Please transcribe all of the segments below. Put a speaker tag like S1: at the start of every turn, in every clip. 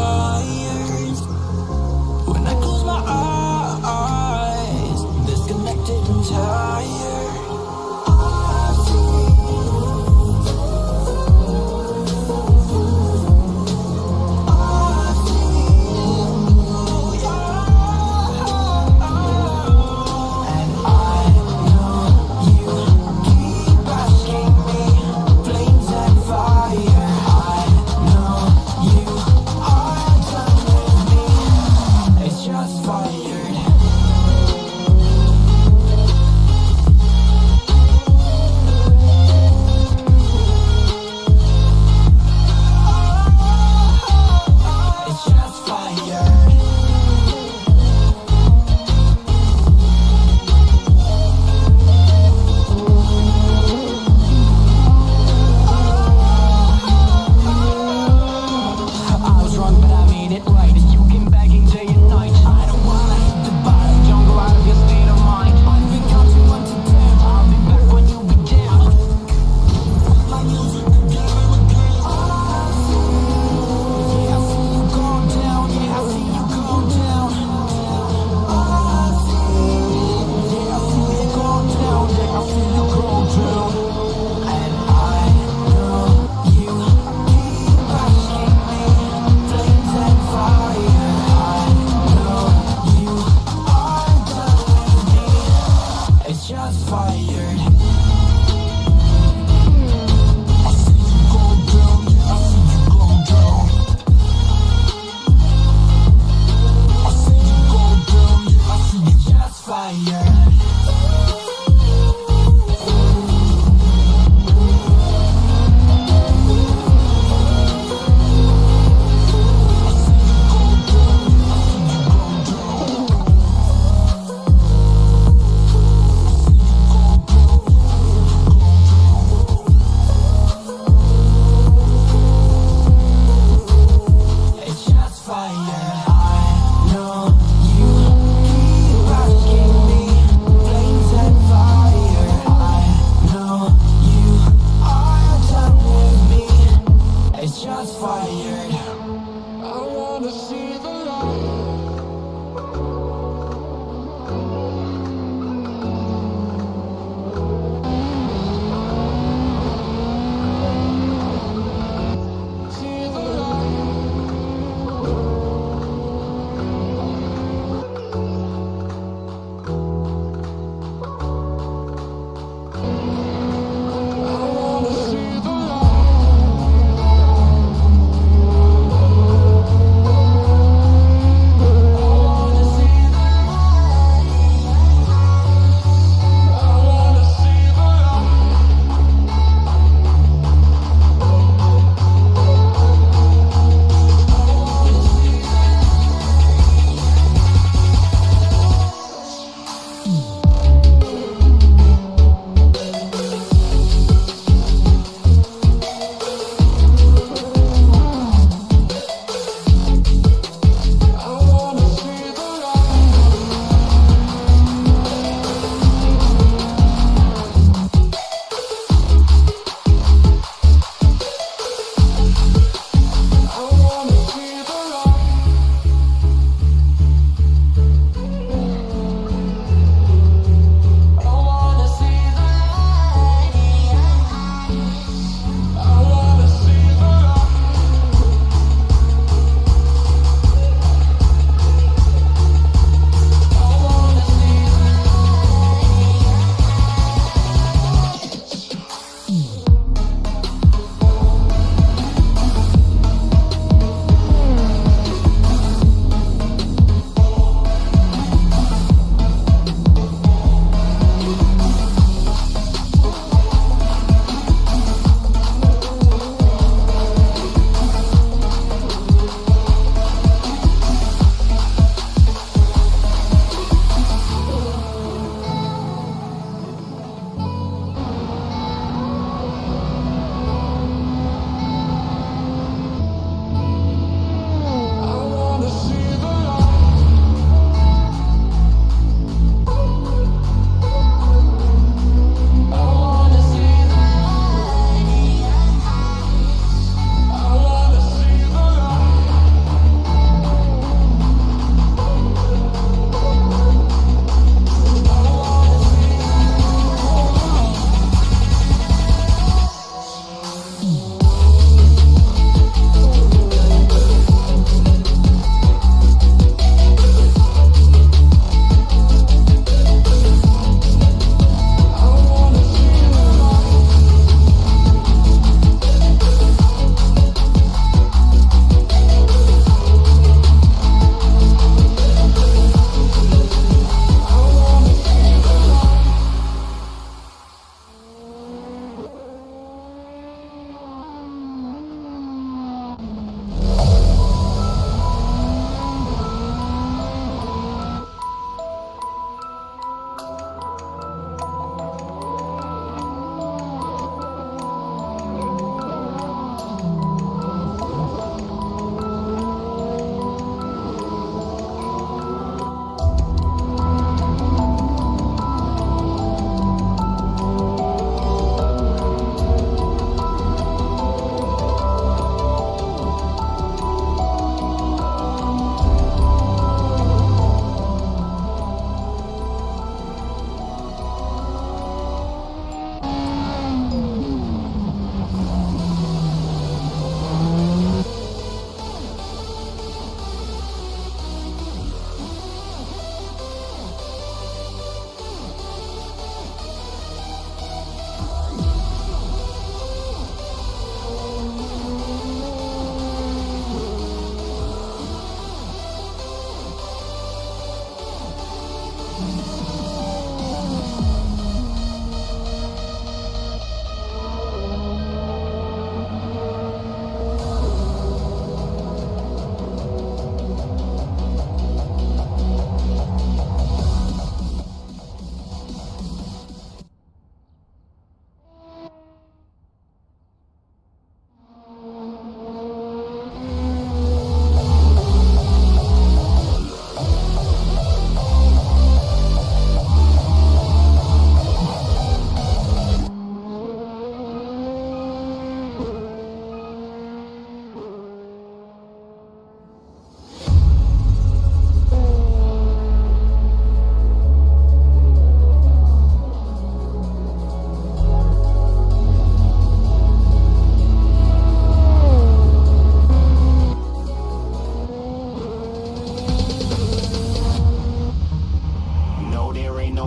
S1: wired. When I close my eyes, disconnected and tired. Fire.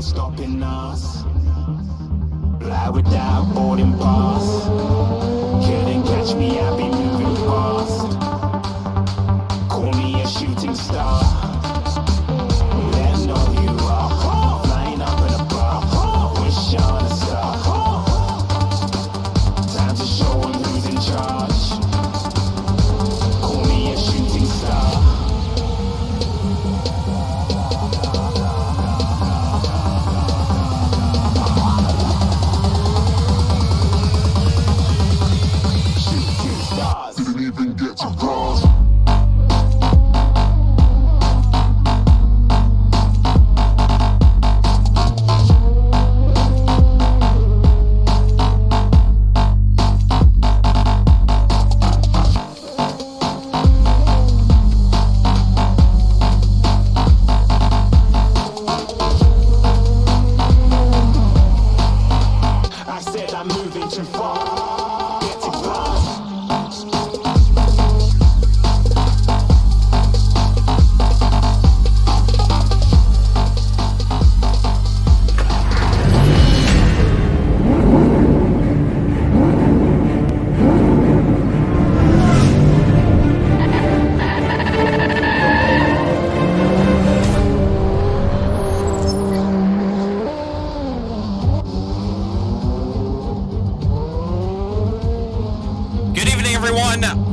S2: stopping us. Fly without boarding pass. Couldn't catch me, I'd be moving fast. Call me a shooting star. Let 'em know you are. Flying up in a bar. Wish on a star. Time to show 'em who's in charge. Call me a shooting star.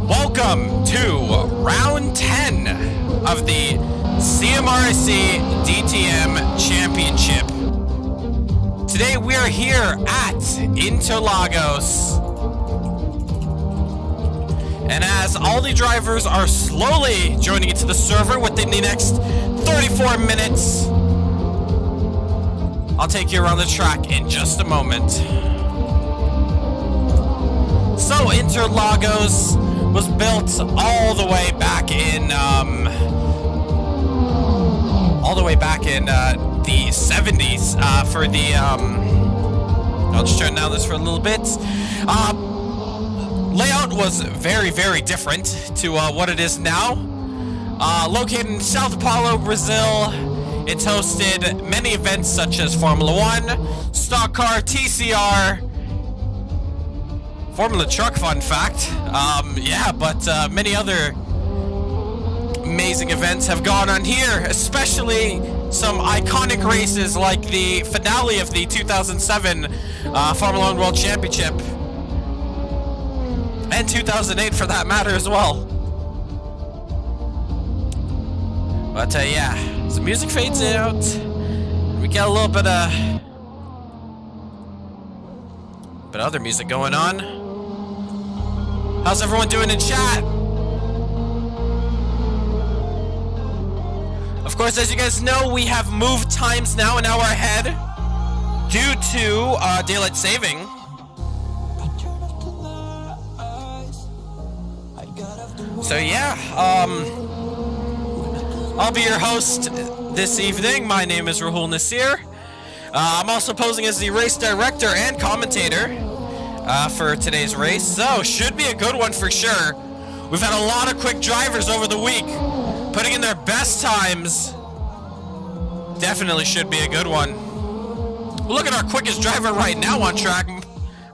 S3: Welcome to round 10 of the CMRC DTM Championship. Today we are here at Interlagos. And as all the drivers are slowly joining into the server within the next 34 minutes, I'll take you around the track in just a moment. So Interlagos was built all the way back in the 70s for the I'll just turn down this for a little bit. Layout was very, very different to what it is now. Located in Sao Paulo, Brazil, it's hosted many events such as Formula 1, Stock Car, TCR, Formula Truck, fun fact. But many other amazing events have gone on here, especially some iconic races like the finale of the 2007 Formula 1 World Championship, and 2008 for that matter as well. But as the music fades out, we get a little bit of other music going on. How's everyone doing in chat? Of course, as you guys know, we have moved times now an hour ahead due to daylight saving. So I'll be your host this evening. My name is Rahul Nasir. I'm also posing as the race director and commentator for today's race, so should be a good one for sure. We've had a lot of quick drivers over the week putting in their best times. Definitely should be a good one. Look at our quickest driver right now on track,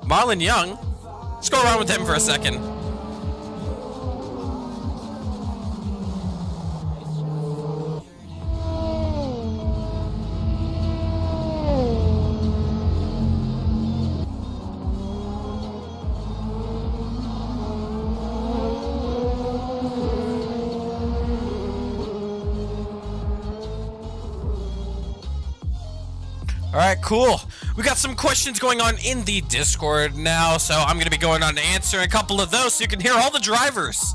S3: Marlon Young. Let's go around with him for a second. Alright, cool. We got some questions going on in the Discord now, so I'm going to be going on to answer a couple of those so you can hear all the drivers.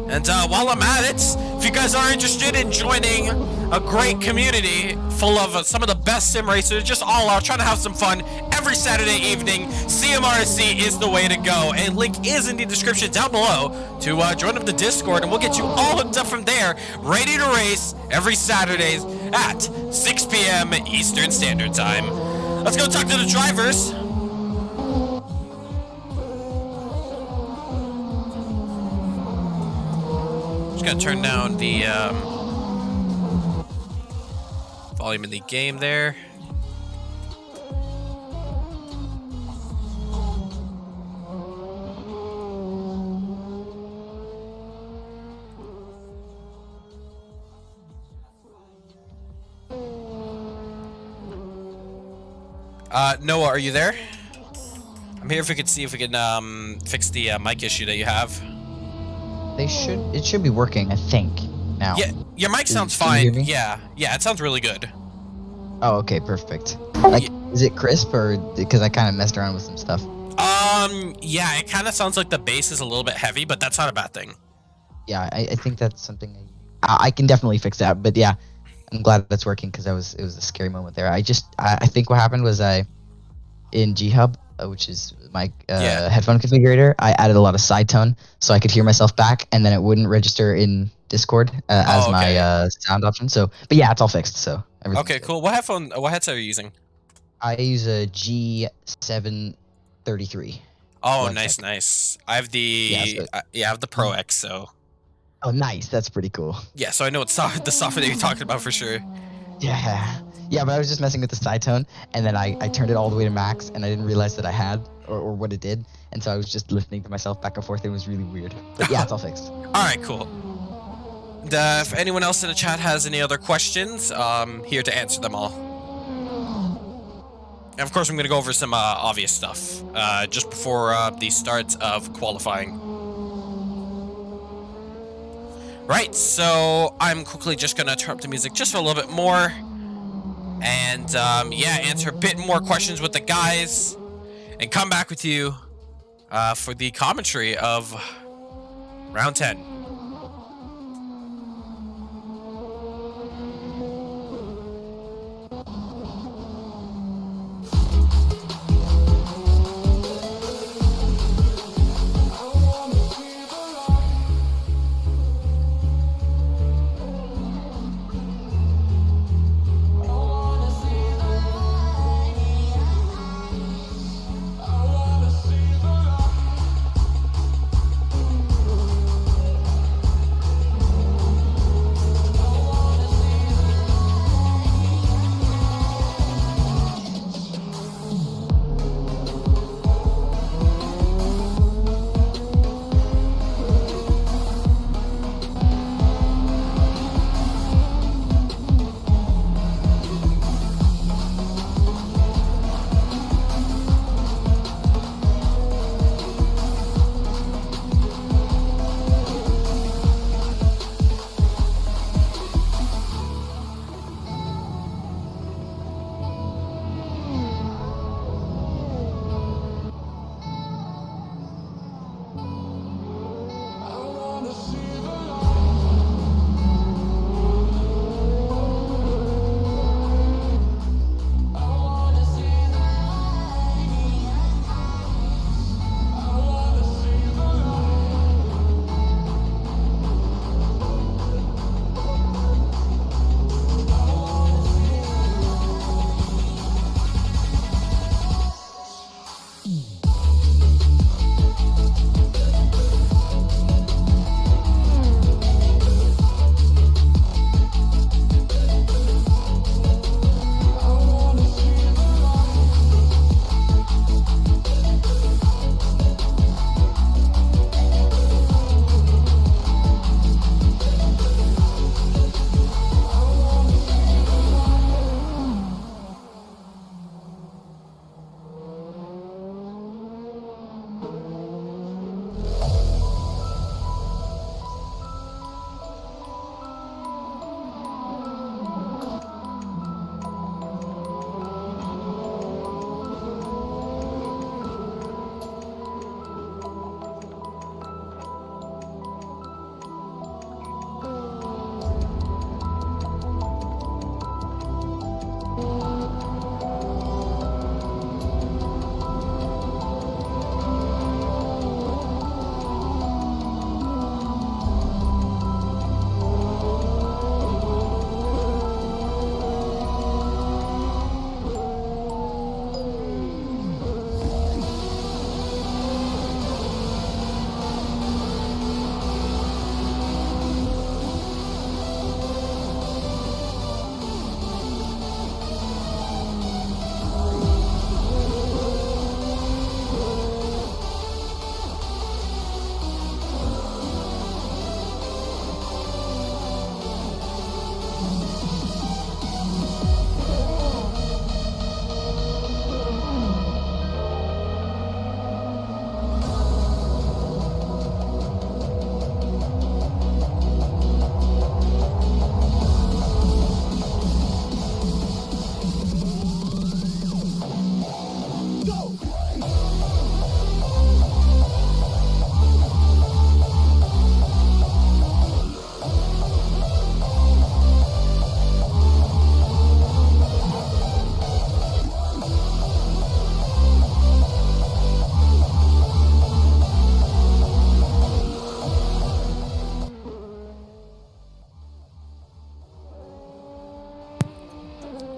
S3: And while I'm at it, if you guys are interested in joining a great community full of some of the best sim racers, just all out trying to have some fun every Saturday evening, CMRC is the way to go. A link is in the description down below to join up the Discord, and we'll get you all hooked up from there, ready to race every Saturdays at 6 p.m. Eastern Standard Time. Let's go talk to the drivers. Just gotta turn down the volume in the game there. Noah, are you there? I'm here if we could see if we can fix the mic issue that you have.
S4: It should be working, I think, now.
S3: Yeah, your mic sounds
S4: Can you hear
S3: fine.
S4: me?
S3: Yeah, it sounds really good.
S4: Oh, okay, perfect. Like, is it crisp or because I kind of messed around with some stuff?
S3: Yeah, it kind of sounds like the bass is a little bit heavy, but that's not a bad thing.
S4: Yeah, I think that's something I can definitely fix that. But yeah, I'm glad that's working because it was a scary moment there. I think what happened was in G Hub, which is my headphone configurator, I added a lot of side tone so I could hear myself back, and then it wouldn't register in Discord as my sound option. So, but yeah, it's all fixed. So
S3: Okay, cool. What headset are you using?
S4: I use a G733.
S3: Oh, nice. I have the I have the Pro X. So.
S4: Oh, nice. That's pretty cool.
S3: Yeah, so I know it's the software that you're talking about for sure.
S4: Yeah, but I was just messing with the side tone, and then I turned it all the way to max, and I didn't realize that I had, or what it did, and so I was just listening to myself back and forth. It was really weird. But yeah, it's all fixed.
S3: Alright, cool. If anyone else in the chat has any other questions, here to answer them all. And of course, I'm going to go over some obvious stuff just before the start of qualifying. Right, so I'm quickly just going to turn up the music just for a little bit more. And, answer a bit more questions with the guys. And come back with you for the commentary of round 10.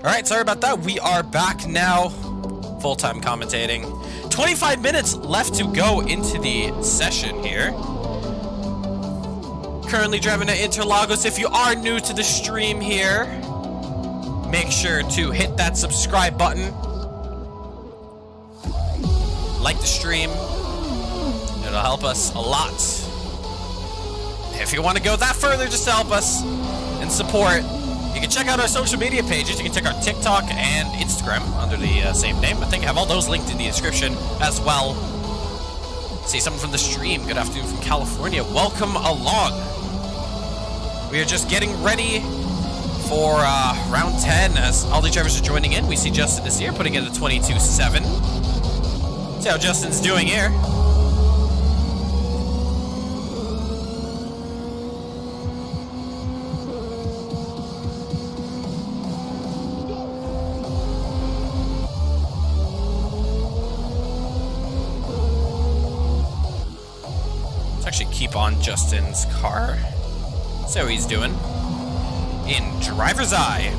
S3: Alright, sorry about that. We are back now. Full-time commentating. 25 minutes left to go into the session here. Currently driving at Interlagos. If you are new to the stream here, make sure to hit that subscribe button. Like the stream. It'll help us a lot. If you want to go that further just to help us and support, you can check out our social media pages. You can check our TikTok and Instagram under the same name. I think I have all those linked in the description as well. See someone from the stream. Good afternoon from California. Welcome along. We are just getting ready for round 10 as all the drivers are joining in. We see Justin is here, putting in a 22.7. See how Justin's doing here. Actually keep on Justin's car. See how he's doing. In driver's eye.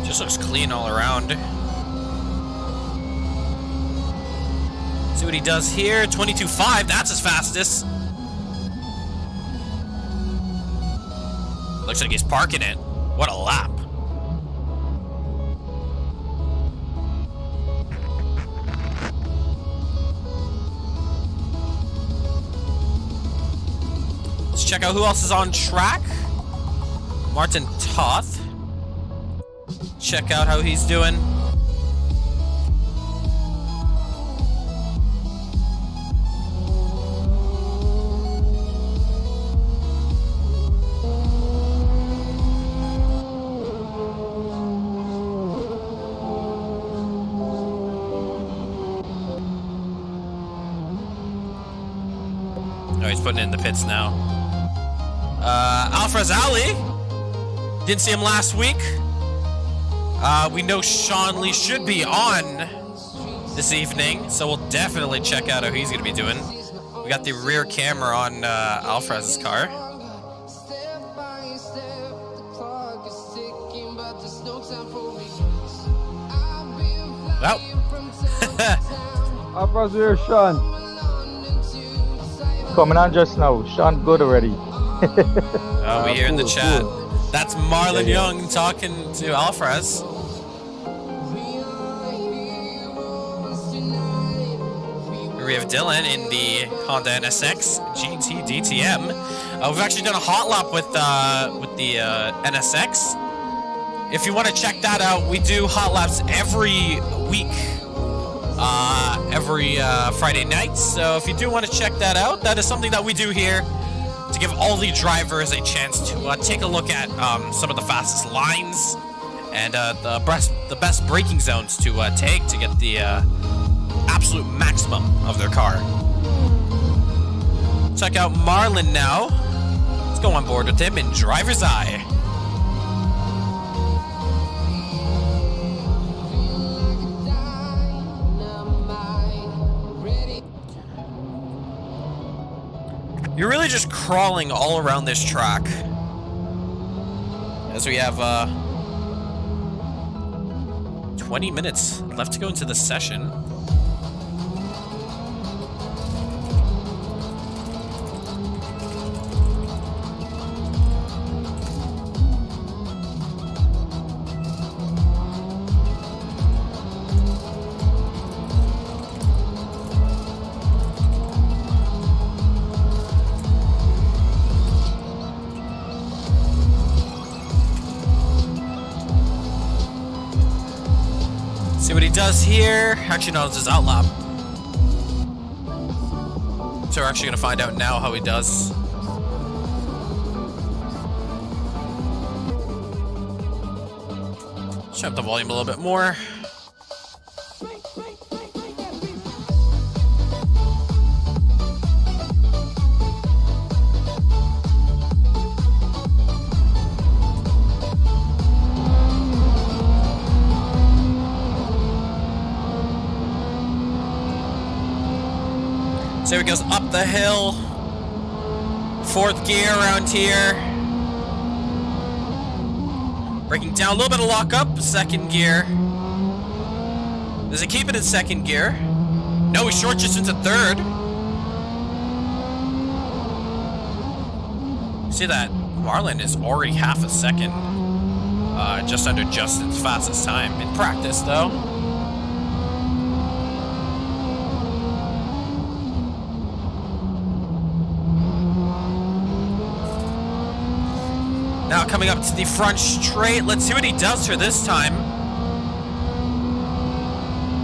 S3: Just looks clean all around. See what he does here. 22.5. That's his fastest. Looks like he's parking it. What a lap. Let's check out who else is on track. Martin Toth. Check out how he's doing. Oh, he's putting it in the pits now. Alfred Ali. Didn't see him last week. We know Sean Lee should be on this evening, so we'll definitely check out how he's going to be doing. We got the rear camera on Alfred's car. Well.
S5: Alfred's here, Sean. Coming on just now. Sean good already.
S3: Oh, we hear in the chat. Cool. That's Marlon Young talking to Alfraz. Here we have Dylan in the Honda NSX GT DTM. We've actually done a hot lap with the NSX. If you want to check that out, we do hot laps every week, every Friday night. So if you do want to check that out, that is something that we do here to give all the drivers a chance to take a look at some of the fastest lines and the best braking zones to take to get the absolute maximum of their car. Check out Marlon now. Let's go on board with him in driver's eye. You're really just crawling all around this track. As we have 20 minutes left to go into the session. See what he does here. Actually, no, it's his outlap. So we're actually going to find out now how he does. Turn up the volume a little bit more. So he goes up the hill. 4th gear around here. Breaking down a little bit of lockup. 2nd gear. Does he keep it in 2nd gear? No, he short just into 3rd. See that? Marlin is already half a second. Just under Justin's fastest time. In practice, though. Now coming up to the front straight. Let's see what he does for this time.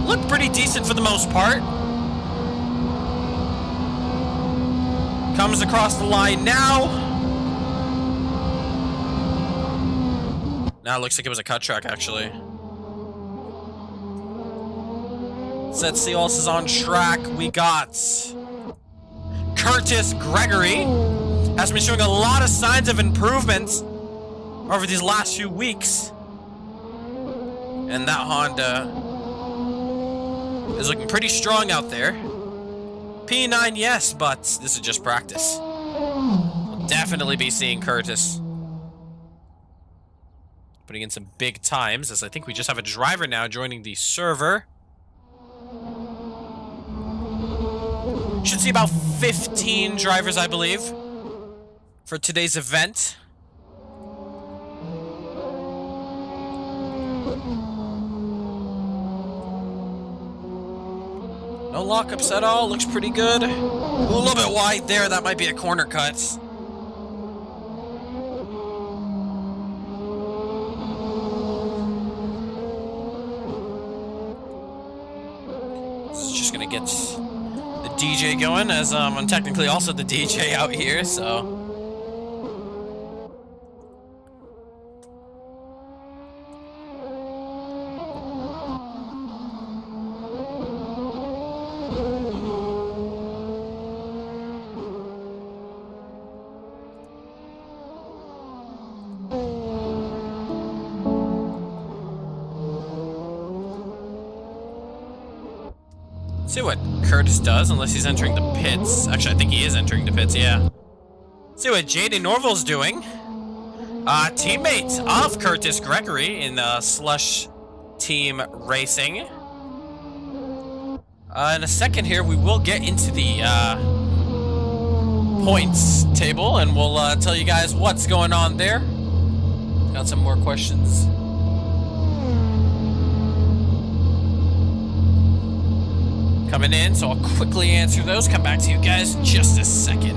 S3: Looked pretty decent for the most part. Comes across the line now. Now it looks like it was a cut track, actually. Let's see who else is on track. We got Curtis Gregory. Has been showing a lot of signs of improvement over these last few weeks. And that Honda is looking pretty strong out there. P9, yes, but this is just practice. We'll definitely be seeing Curtis putting in some big times, as I think we just have a driver now joining the server. Should see about 15 drivers, I believe, for today's event. No lockups at all. Looks pretty good. Ooh, a little bit wide there. That might be a corner cut. This is just gonna get the DJ going, as I'm technically also the DJ out here, so. See what Curtis does, unless he's entering the pits. Actually, I think he is entering the pits, yeah. See what Jaden Norval's doing. Teammate of Curtis Gregory in Slush Team Racing. In a second here, we will get into the points table, and we'll tell you guys what's going on there. Got some more questions. Coming in, so I'll quickly answer those. Come back to you guys in just a second.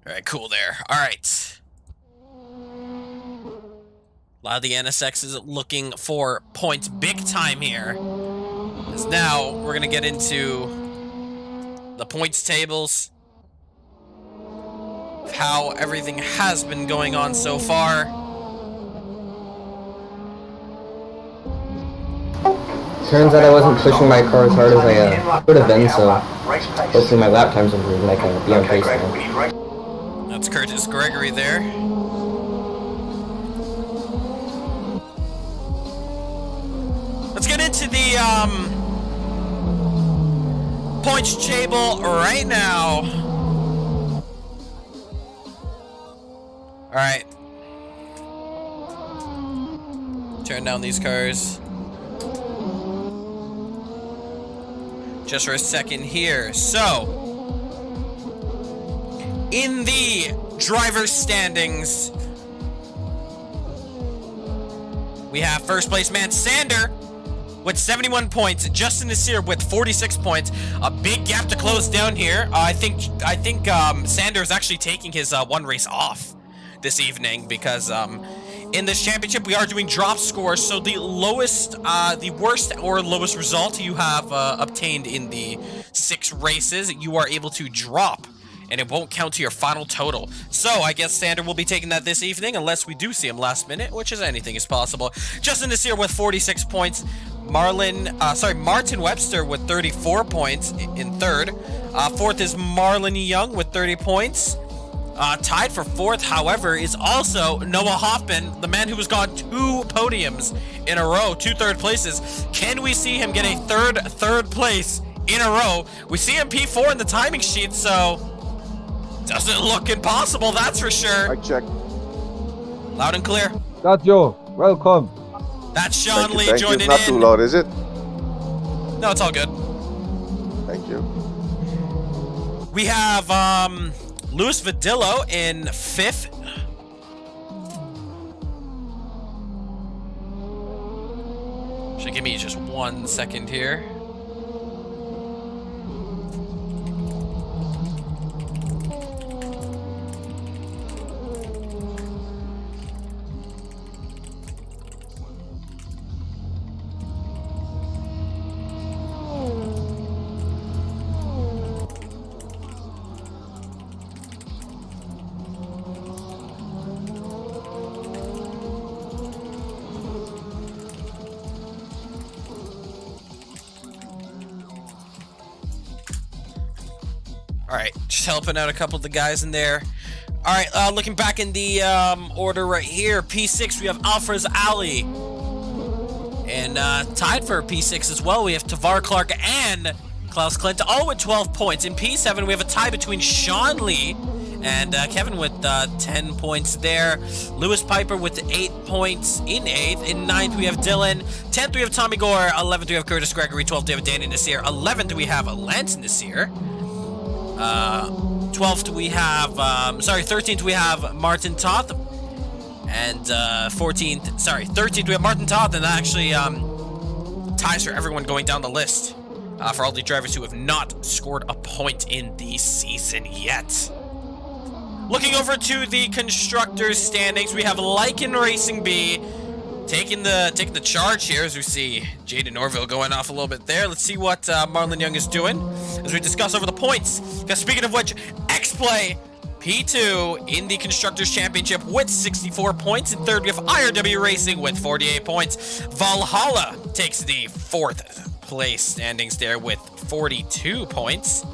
S3: All right, cool there. All right. A lot of the NSX is looking for points big time here. Because now we're going to get into the points tables. How everything has been going on so far.
S6: Turns out I wasn't pushing my car as hard as I could have been, so hopefully my lap times improved and I can be on pace now.
S3: That's Curtis Gregory there. Let's get into the points table right now. All right. Turn down these cars. Just for a second here. So, in the driver's standings, we have first place man Sander with 71 points, Justin Nasir with 46 points. A big gap to close down here. I think Sander is actually taking his one race off this evening because in this championship we are doing drop scores. So the worst or lowest result you have obtained in the 6 races, you are able to drop, and it won't count to your final total. So I guess Sander will be taking that this evening, unless we do see him last minute, which is anything is possible. Justin Nasir with 46 points. Martin Webster with 34 points in third. Fourth is Marlon Young with 30 points. Tied for fourth, however, is also Noah Hoffman, the man who has got 2 podiums in a row, 2 third places. Can we see him get a third place in a row? We see him P4 in the timing sheet, so doesn't look impossible, that's for sure.
S7: Mic check.
S3: Loud and clear.
S5: Sergio, welcome.
S3: That's Sean Lee
S7: Thank you.
S3: joining
S7: Not
S3: in.
S7: too loud, is it?
S3: No, it's all good.
S7: Thank you.
S3: We have Luis Vadillo in 5th. Should give me just 1 second here. Alright, just helping out a couple of the guys in there. Alright, looking back in the order right here. P6, we have Alfred Ali. And tied for P6 as well, we have Tavar Clark and Klaus Klint, all with 12 points. In P7, we have a tie between Sean Lee and Kevin with 10 points there. Lewis Piper with 8 points in 8th. In 9th, we have Dylan. 10th, we have Tommy Gore. 11th, we have Curtis Gregory. 12th, we have Danny Nasir. 11th, we have Lance Nasir. 12th we have 13th we have Martin Toth, and 13th we have Martin Toth, and that actually ties for everyone going down the list for all the drivers who have not scored a point in the season yet. Looking over to the constructors standings, we have Lycan Racing B taking the charge here, as we see Jaden Norville going off a little bit there. Let's see what Marlon Young is doing as we discuss over the points. Because speaking of which, X-Play P2 in the Constructors Championship with 64 points. In third, we have IRW Racing with 48 points. Valhalla takes the 4th place standings there with 42 points.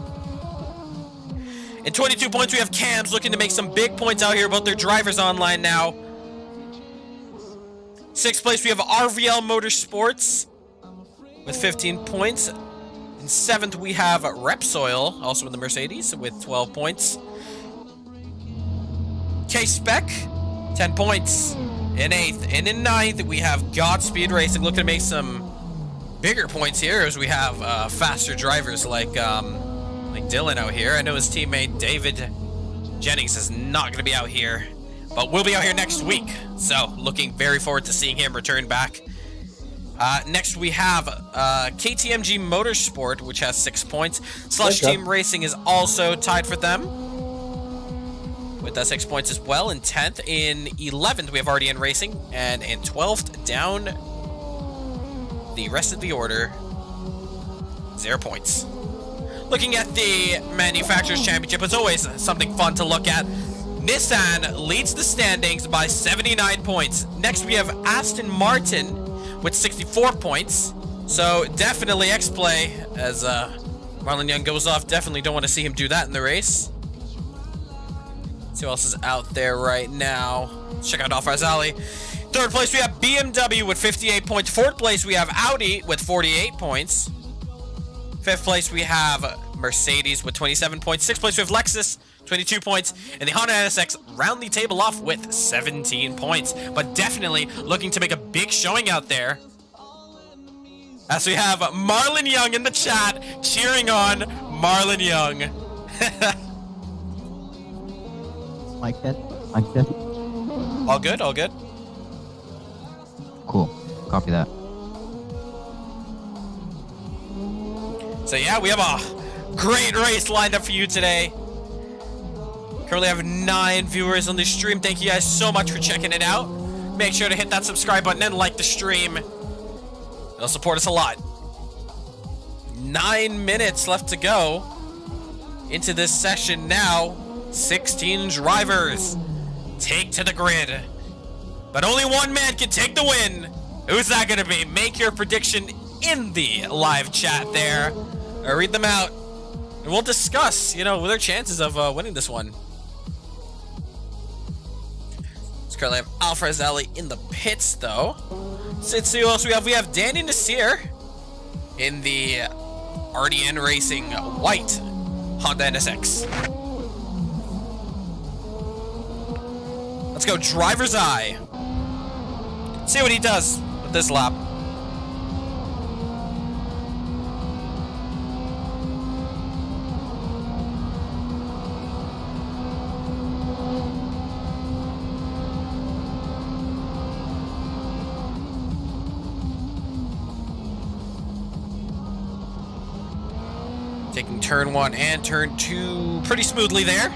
S3: In 22 points, we have Cams looking to make some big points out here about their drivers online now. 6th place, we have RVL Motorsports with 15 points. In 7th, we have Repsoil, also in the Mercedes, with 12 points. K-Spec, 10 points in 8th. And in 9th, we have Godspeed Racing looking to make some bigger points here, as we have faster drivers like Dylan out here. I know his teammate David Jennings is not going to be out here, but we'll be out here next week, so looking very forward to seeing him return back. Next we have KTMG Motorsport, which has 6 points. Slush Team Racing is also tied for them with 6 points as well. In 10th, in 11th we have RDN Racing, and in 12th, down the rest of the order, 0 points. Looking at the Manufacturers Championship, it's always something fun to look at. Nissan leads the standings by 79 points. Next, we have Aston Martin with 64 points. So definitely X-Play, as Marlon Young goes off. Definitely don't want to see him do that in the race. Let's see who else is out there right now. Let's check out Alfaraz Ali. 3rd place, we have BMW with 58 points. 4th place, we have Audi with 48 points. 5th place, we have Mercedes with 27 points. 6th place, we have Lexus, 22 points. And the Honda NSX round the table off with 17 points. But definitely looking to make a big showing out there, as we have Marlon Young in the chat cheering on Marlon Young.
S4: Mic test. Mic test.
S3: All good, all good.
S4: Cool. Copy that.
S3: So yeah, we have a great race lined up for you today. Currently have 9 viewers on the stream. Thank you guys so much for checking it out. Make sure to hit that subscribe button and like the stream. It'll support us a lot. 9 minutes left to go into this session now. 16 drivers take to the grid. But only one man can take the win. Who's that going to be? Make your prediction in the live chat there. Or read them out. And we'll discuss, their chances of winning this one. Let's currently have Alfred Zali in the pits, though. Let's see who else we have. We have Danny Nasir in the RDN Racing white Honda NSX. Let's go driver's eye. See what he does with this lap. Taking turn 1 and turn 2 pretty smoothly there.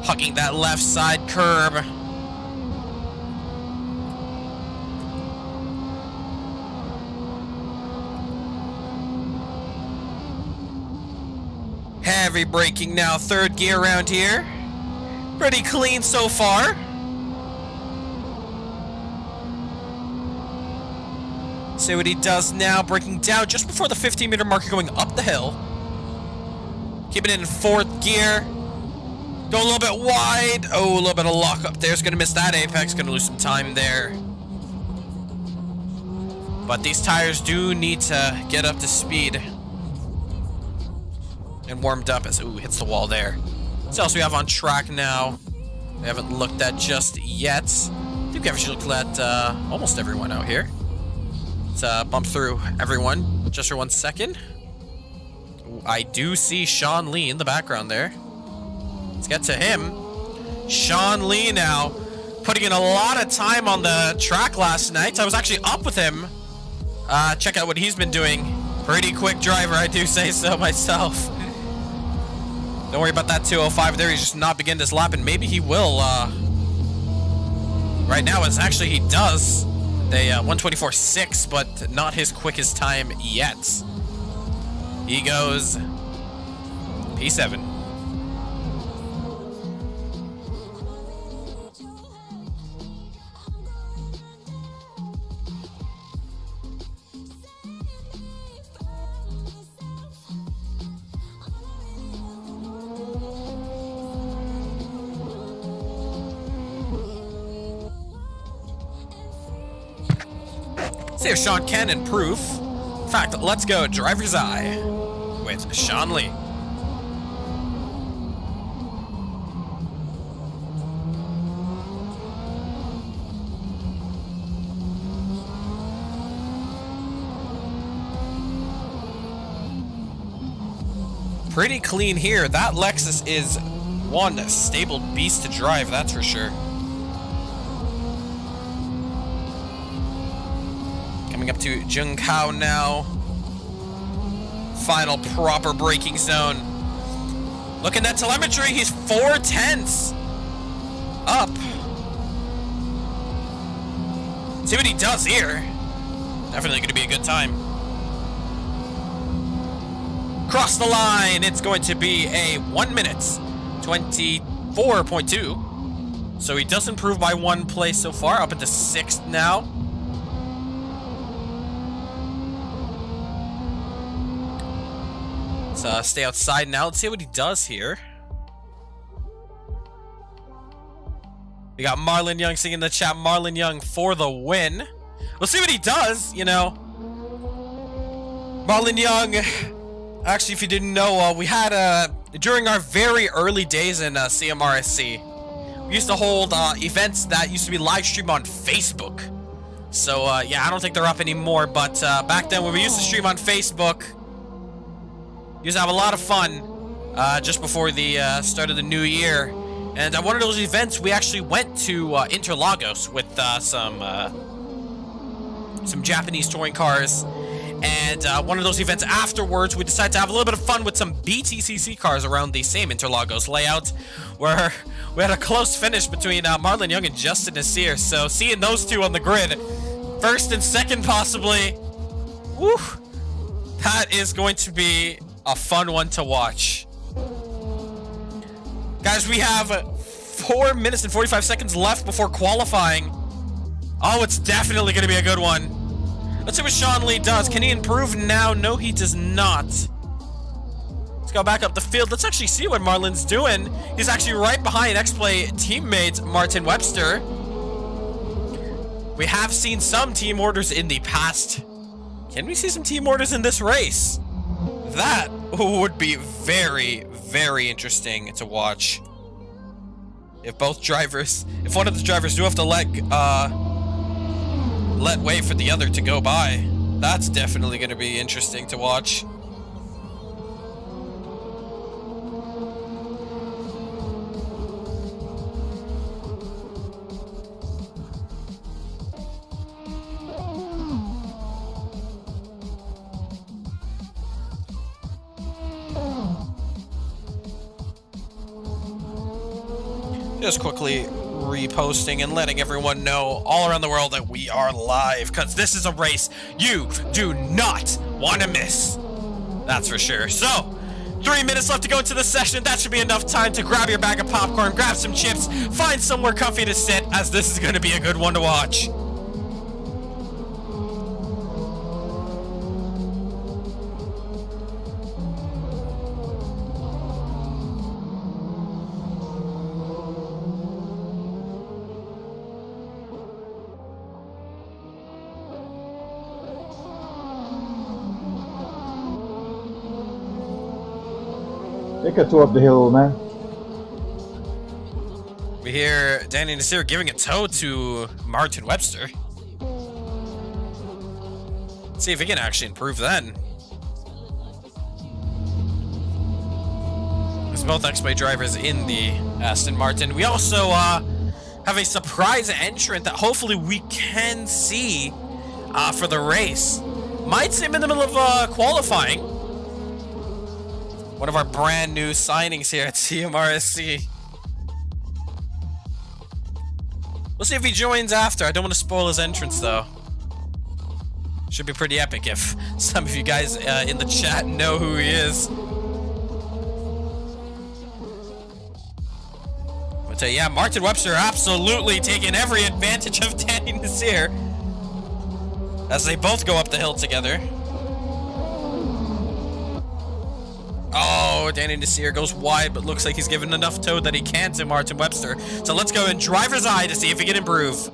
S3: Hugging that left side curb. Heavy braking now, 3rd gear around here. Pretty clean so far. See what he does now, braking down just before the 15-meter marker, going up the hill. Keeping it in 4th gear. Go a little bit wide. Oh, a little bit of lock up there. Is going to miss that apex. Going to lose some time there. But these tires do need to get up to speed. And warmed up as, ooh, hits the wall there. What else we have on track now? We haven't looked at just yet. I think we actually looked at almost everyone out here. Let's bump through everyone just for 1 second. I do see Sean Lee in the background there. Let's get to him. Sean Lee now putting in a lot of time on the track last night. I was actually up with him. Check out what he's been doing. Pretty quick driver, I do say so myself. Don't worry about that 205 there. He's just not beginning this lap, and maybe he will. Right now, it's actually he does. They 124.6, but not his quickest time yet. He goes P7. See if Sean can improve. In fact, let's go driver's eye with Sean Lee. Pretty clean here. That Lexus is one stable beast to drive, that's for sure. Coming up to Jung Kao now. Final proper braking zone. Look at that telemetry, he's 4/10 up. See what he does here. Definitely gonna be a good time. Cross the line, it's going to be a 1 minute 24.2. So he does improve by 1 place so far, up into 6th now. Let's stay outside now. Let's see what he does here. We got Marlon Young singing in the chat. Marlon Young for the win. We'll see what he does, you know. Marlon Young, actually, if you didn't know, we had, during our very early days in CMRSC, we used to hold events that used to be live streamed on Facebook. So, yeah, I don't think they're up anymore, but back then when we used to stream on Facebook, we used to have a lot of fun just before the start of the new year. And at one of those events, we actually went to Interlagos with some Japanese touring cars. And one of those events afterwards, we decided to have a little bit of fun with some BTCC cars around the same Interlagos layout, where we had a close finish between Marlon Young and Justin Nasir. So seeing those two on the grid, first and second possibly, woo, that is going to be a fun one to watch. Guys, we have 4 minutes and 45 seconds left before qualifying. Oh, it's definitely going to be a good one. Let's see what Sean Lee does. Can he improve now? No, he does not. Let's go back up the field. Let's actually see what Marlon's doing. He's actually right behind X-Play teammate Martin Webster. We have seen some team orders in the past. Can we see some team orders in this race? That would be very, very interesting to watch. If one of the drivers do have to let way for the other to go by, that's definitely going to be interesting to watch. Just quickly reposting and letting everyone know all around the world that we are live, because this is a race you do not want to miss. That's for sure. So, 3 minutes left to go into the session. That should be enough time to grab your bag of popcorn, grab some chips, find somewhere comfy to sit, as this is going to be a good one to watch.
S5: Take a tour up the hill, man.
S3: We hear Danny Nasir giving a tow to Martin Webster. Let's see if he can actually improve then. There's both X-Play drivers in the Aston Martin. We also have a surprise entrant that hopefully we can see for the race. Might see him in the middle of qualifying. One of our brand new signings here at CMRSC. We'll see if he joins after. I don't want to spoil his entrance though. Should be pretty epic if some of you guys in the chat know who he is. But yeah, Martin Webster absolutely taking every advantage of Danny Nasir as they both go up the hill together. Oh, Danny Nasir goes wide, but looks like he's given enough tow that he can to Martin Webster. So let's go in driver's eye to see if he can improve. A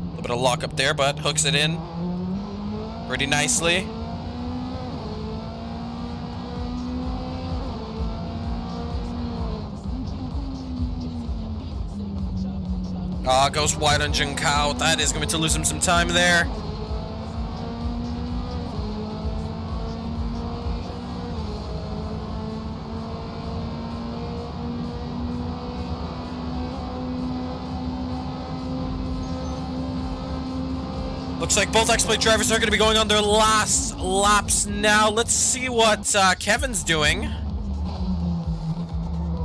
S3: little bit of lock up there, but hooks it in pretty nicely. Goes wide on Junkao. That is going to lose him some time there. Looks like both X-Play drivers are going to be going on their last laps now. Let's see what Kevin's doing.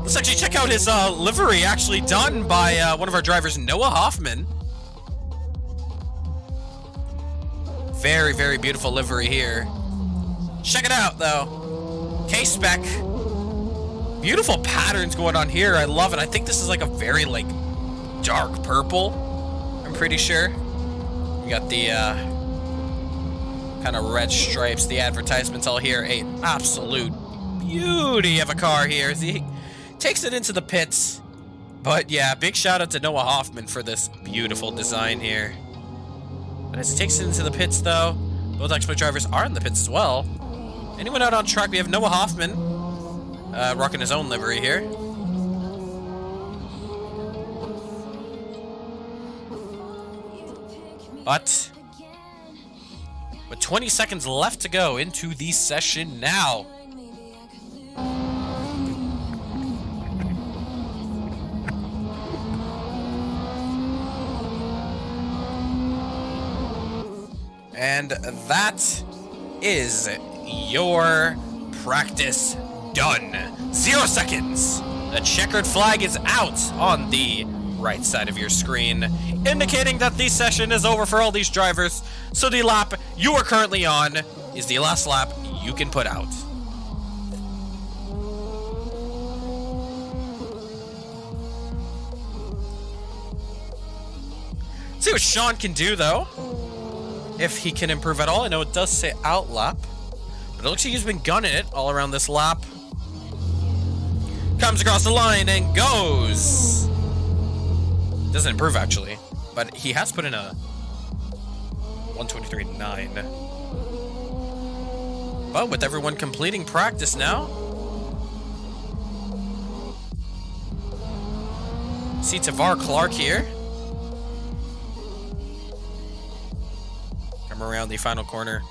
S3: Let's actually check out his livery, actually done by one of our drivers, Noah Hoffman. Very, very beautiful livery here. Check it out, though. K-Spec. Beautiful patterns going on here. I love it. I think this is like a very, like, dark purple. I'm pretty sure. We got the kind of red stripes, the advertisements all here. An absolute beauty of a car here. He takes it into the pits. But yeah, big shout out to Noah Hoffman for this beautiful design here. But as he takes it into the pits though, both X-Play drivers are in the pits as well. Anyone out on track? We have Noah Hoffman rocking his own livery here. But with 20 seconds left to go into the session now. And that is your practice done. 0 seconds. The checkered flag is out on the right side of your screen, indicating that the session is over for all these drivers. So the lap you are currently on is the last lap you can put out. See what Sean can do though. If he can improve at all. I know it does say out lap, but it looks like he's been gunning it all around this lap. Comes across the line and goes. Doesn't improve actually, but he has put in a 1:23.9. But with everyone completing practice now, see Tavar Clark here. Come around the final corner.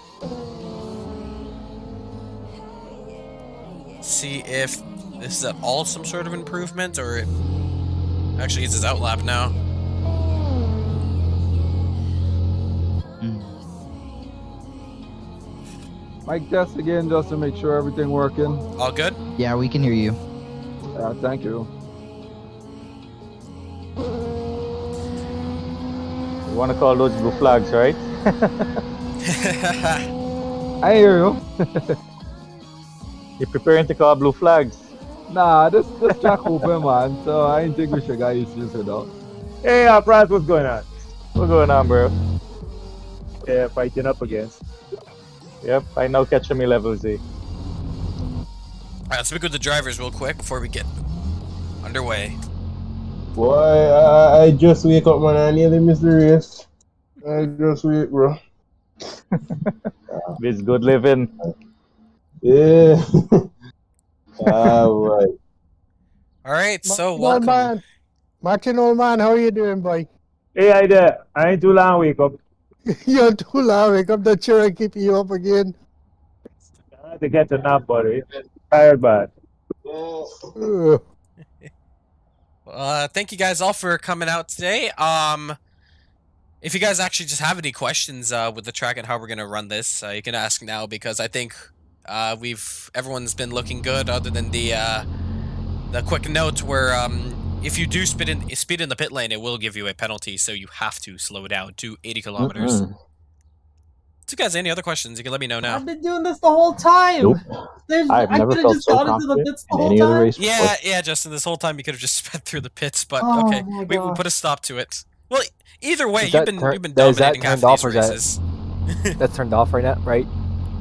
S3: See if this is at all some sort of improvement, or it actually is his outlap now.
S5: Mic test again just to make sure everything working.
S3: All good?
S4: Yeah, we can hear you.
S5: Thank you.
S8: You want to call those blue flags, right?
S5: I hear you.
S8: You're preparing to call blue flags.
S5: Nah, this track open, man. So I ain't think we should get issues with that.
S8: Hey, Prats, what's going on? What's going on, bro? Yeah, fighting up against. Yep, I now catch me level Z.
S3: Alright, let's speak with the drivers real quick before we get underway.
S9: Boy, I just wake up, man. I nearly missed the race. I just wake, bro.
S8: This good living.
S9: Yeah. Alright.
S3: Alright, so
S10: Old
S3: welcome.
S10: man. Martin, old man, how are you doing, boy?
S8: Hey, I there. I ain't too long wake up.
S10: You're too loud. Wake up the chair and keep you up again.
S8: I had to get to nap, buddy. Tired, bad.
S3: Thank you guys all for coming out today. If you guys actually just have any questions with the track and how we're gonna run this, you can ask now, because I think everyone's been looking good, other than the quick note where if you do speed in the pit lane, it will give you a penalty, so you have to slow down to 80 kilometers. So guys, any other questions, you can let me know now.
S11: I've been doing this the whole time.
S8: Nope.
S11: I
S8: never
S11: could have
S8: felt
S11: just
S8: so
S11: got into the
S8: confident
S11: pits the
S8: in
S11: whole
S8: any other
S11: time.
S8: race.
S3: Yeah, Justin, this whole time you could have just sped through the pits, but
S11: Oh
S3: okay,
S11: my
S3: we
S11: God.
S3: put a stop to it. Well, either way,
S6: Is
S3: you've
S6: that
S3: been
S6: is that
S3: dominating half
S6: turned off,
S3: these
S6: or is that-
S3: races.
S6: That's turned off right now, right?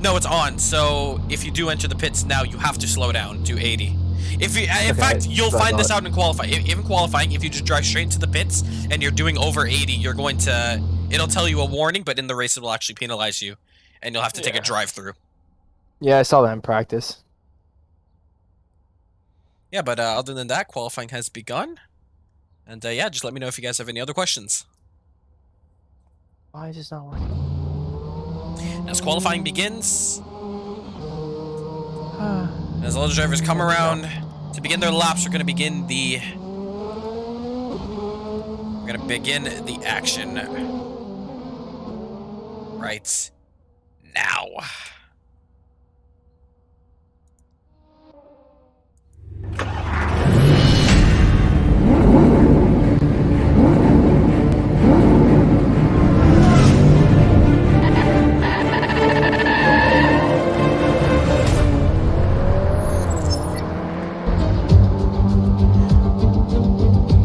S3: No, it's on. So if you do enter the pits now, you have to slow down to 80. If you, in fact, you'll find this out in qualifying. Even qualifying, if you just drive straight into the pits and you're doing over 80, you're going to. It'll tell you a warning, but in the race it will actually penalize you, and you'll have to take a drive-through.
S6: Yeah, I saw that in practice.
S3: Yeah, but other than that, qualifying has begun, and yeah, just let me know if you guys have any other questions.
S6: Why is this not working?
S3: As qualifying begins, as all the drivers come around to begin their laps, we're going to begin the action right now.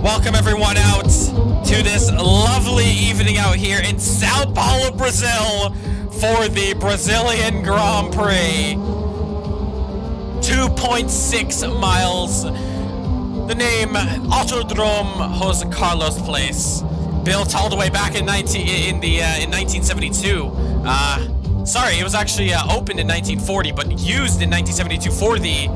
S3: Welcome everyone out to this lovely evening out here in Sao Paulo, Brazil for the Brazilian Grand Prix. 2.6 miles. The name Autodrome Jose Carlos Place, built all the way back in 1972. Sorry, it was actually opened in 1940, but used in 1972 for the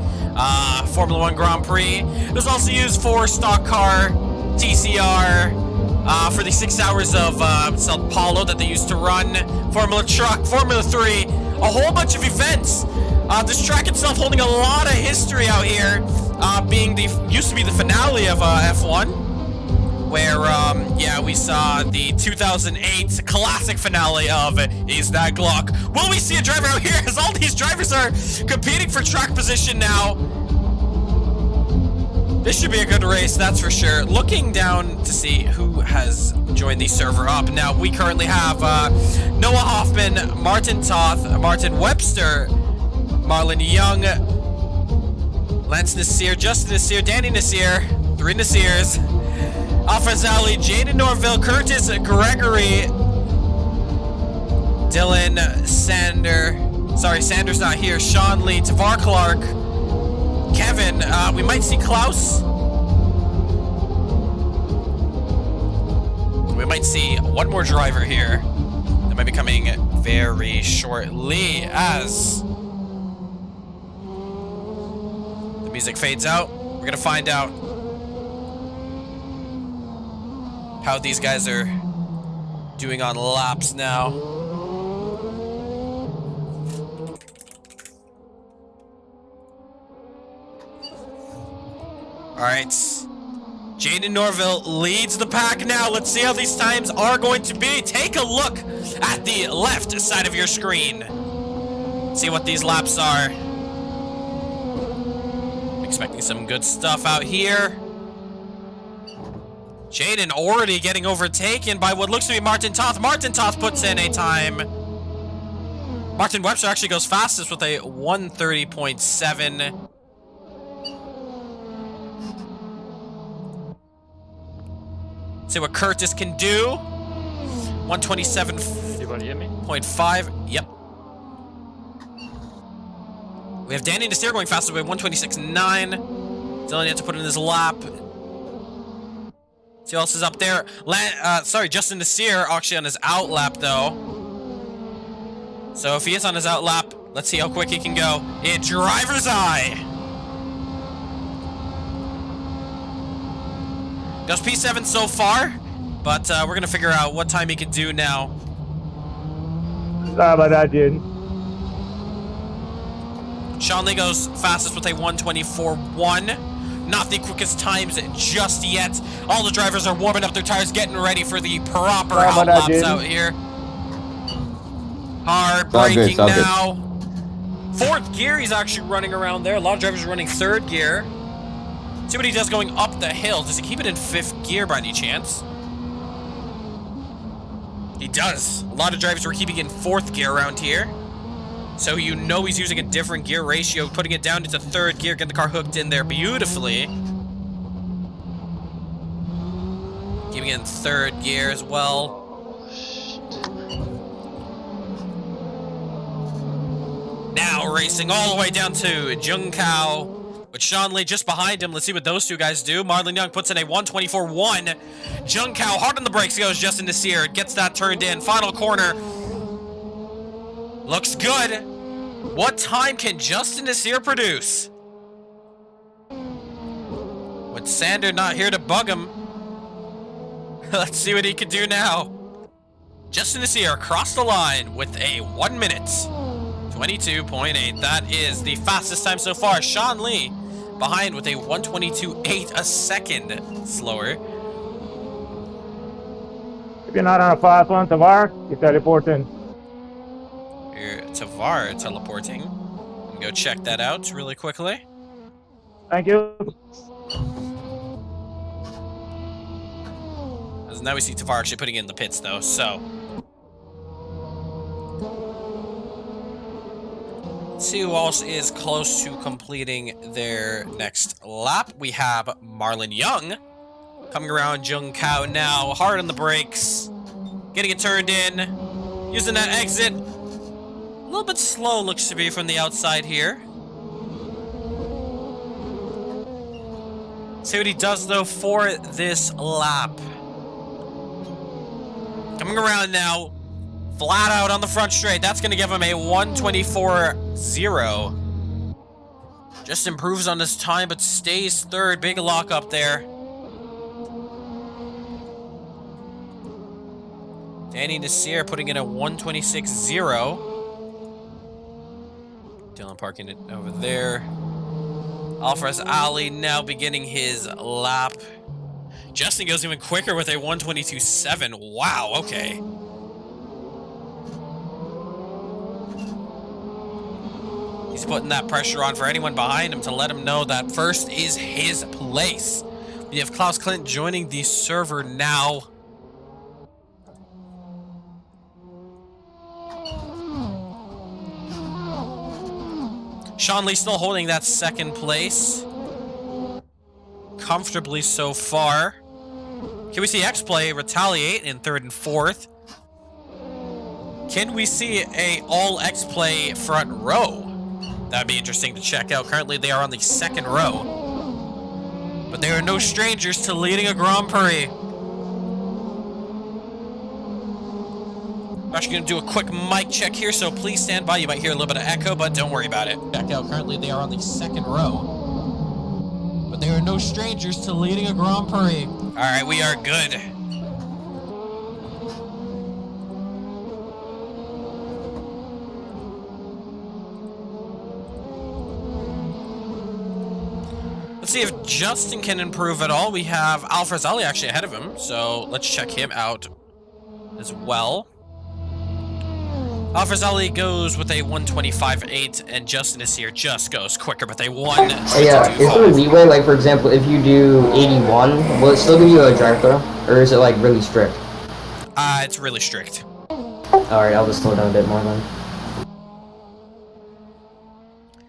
S3: Formula 1 Grand Prix. It was also used for stock car, TCR, for the 6 hours of Sao Paulo that they used to run, Formula Truck, Formula 3, a whole bunch of events. This track itself holding a lot of history out here, used to be the finale of F1. where, yeah, we saw the 2008 classic finale of Is That Glock. Will we see a driver out here as all these drivers are competing for track position now? This should be a good race, that's for sure. Looking down to see who has joined the server up. Now, we currently have Noah Hoffman, Martin Toth, Martin Webster, Marlon Young, Lance Nasir, Justin Nasir, Danny Nasir, 3 Nasirs, Alfred Zali, Jaden Norville, Curtis Gregory, Dylan Sanders not here, Sean Lee, Tavar Clark, Kevin, we might see Klaus. We might see one more driver here. That might be coming very shortly as the music fades out. We're gonna find out how these guys are doing on laps now. All right, Jaden Norville leads the pack now. Let's see how these times are going to be. Take a look at the left side of your screen. See what these laps are. Expecting some good stuff out here. Jaden already getting overtaken by what looks to be Martin Toth. Martin Toth puts in a time. Martin Webster actually goes fastest with a 1:30.7. See what Curtis can do. 127.5. Yep. We have Danny Nasir going faster by 126.9. Dylan had to put in his lap. See who else is up there. Justin Nasir actually on his out lap though. So if he is on his out lap, let's see how quick he can go. In driver's eye. Goes P7 so far, but we're gonna figure out what time he can do now.
S8: Sorry about that, dude.
S3: Sean Lee goes fastest with a 124.1. Not the quickest times just yet. All the drivers are warming up their tires, getting ready for the proper out laps out here. Hard braking now. 4th gear, he's actually running around there. A lot of drivers are running 3rd gear. See what he does going up the hill. Does he keep it in 5th gear by any chance? He does. A lot of drivers were keeping it in 4th gear around here. So you know he's using a different gear ratio, putting it down into 3rd gear, getting the car hooked in there beautifully. Keeping it in 3rd gear as well. Now racing all the way down to Jungkow. With Sean Lee just behind him. Let's see what those two guys do. Marlon Young puts in a 124.1. Jungkow hard on the brakes goes Justin Nasir. Gets that turned in. Final corner. Looks good. What time can Justin Nasir produce? With Sander not here to bug him. Let's see what he can do now. Justin Nasir across the line with a 1 minute. 22.8. That is the fastest time so far. Sean Lee behind with a 122.8, a second slower.
S8: If you're not on a fast one, Tavar, you're teleporting.
S3: Here, Tavar teleporting. I'm gonna go check that out really quickly.
S8: Thank you.
S3: As now we see Tavar actually putting in the pits though, so. See who else is close to completing their next lap. We have Marlon Young coming around Jungkow now, hard on the brakes, getting it turned in, using that exit. A little bit slow looks to be from the outside here. See what he does though for this lap. Coming around now. Flat out on the front straight. That's going to give him a 124.0. Just improves on his time, but stays 3rd. Big lock up there. Danny Nasir putting in a 126.0. Dylan parking it over there. Alfaraz Ali now beginning his lap. Justin goes even quicker with a 122.7. Wow, okay. He's putting that pressure on for anyone behind him to let him know that first is his place. We have Klaus Clint joining the server now. Sean Lee still holding that second place. Comfortably so far. Can we see X-Play retaliate in third and fourth? Can we see a all X-Play front row? That'd be interesting to check out. Currently they are on the second row. But they are no strangers to leading a Grand Prix. I'm actually going to do a quick mic check here, so please stand by. You might hear a little bit of echo, but don't worry about it. Check out. Currently they are on the second row. But they are no strangers to leading a Grand Prix. Alright, we are good. Let's see if Justin can improve at all. We have Alfred Zali actually ahead of him, so let's check him out as well. Alfred Zali goes with a 125.8, and Justin is here just goes quicker with a 122.5.
S6: Yeah, is there a leeway? Like, for example, if you do 81, will it still give you a drive throw? Or is it, like, really strict?
S3: It's really strict.
S6: Alright, I'll just slow down a bit more then.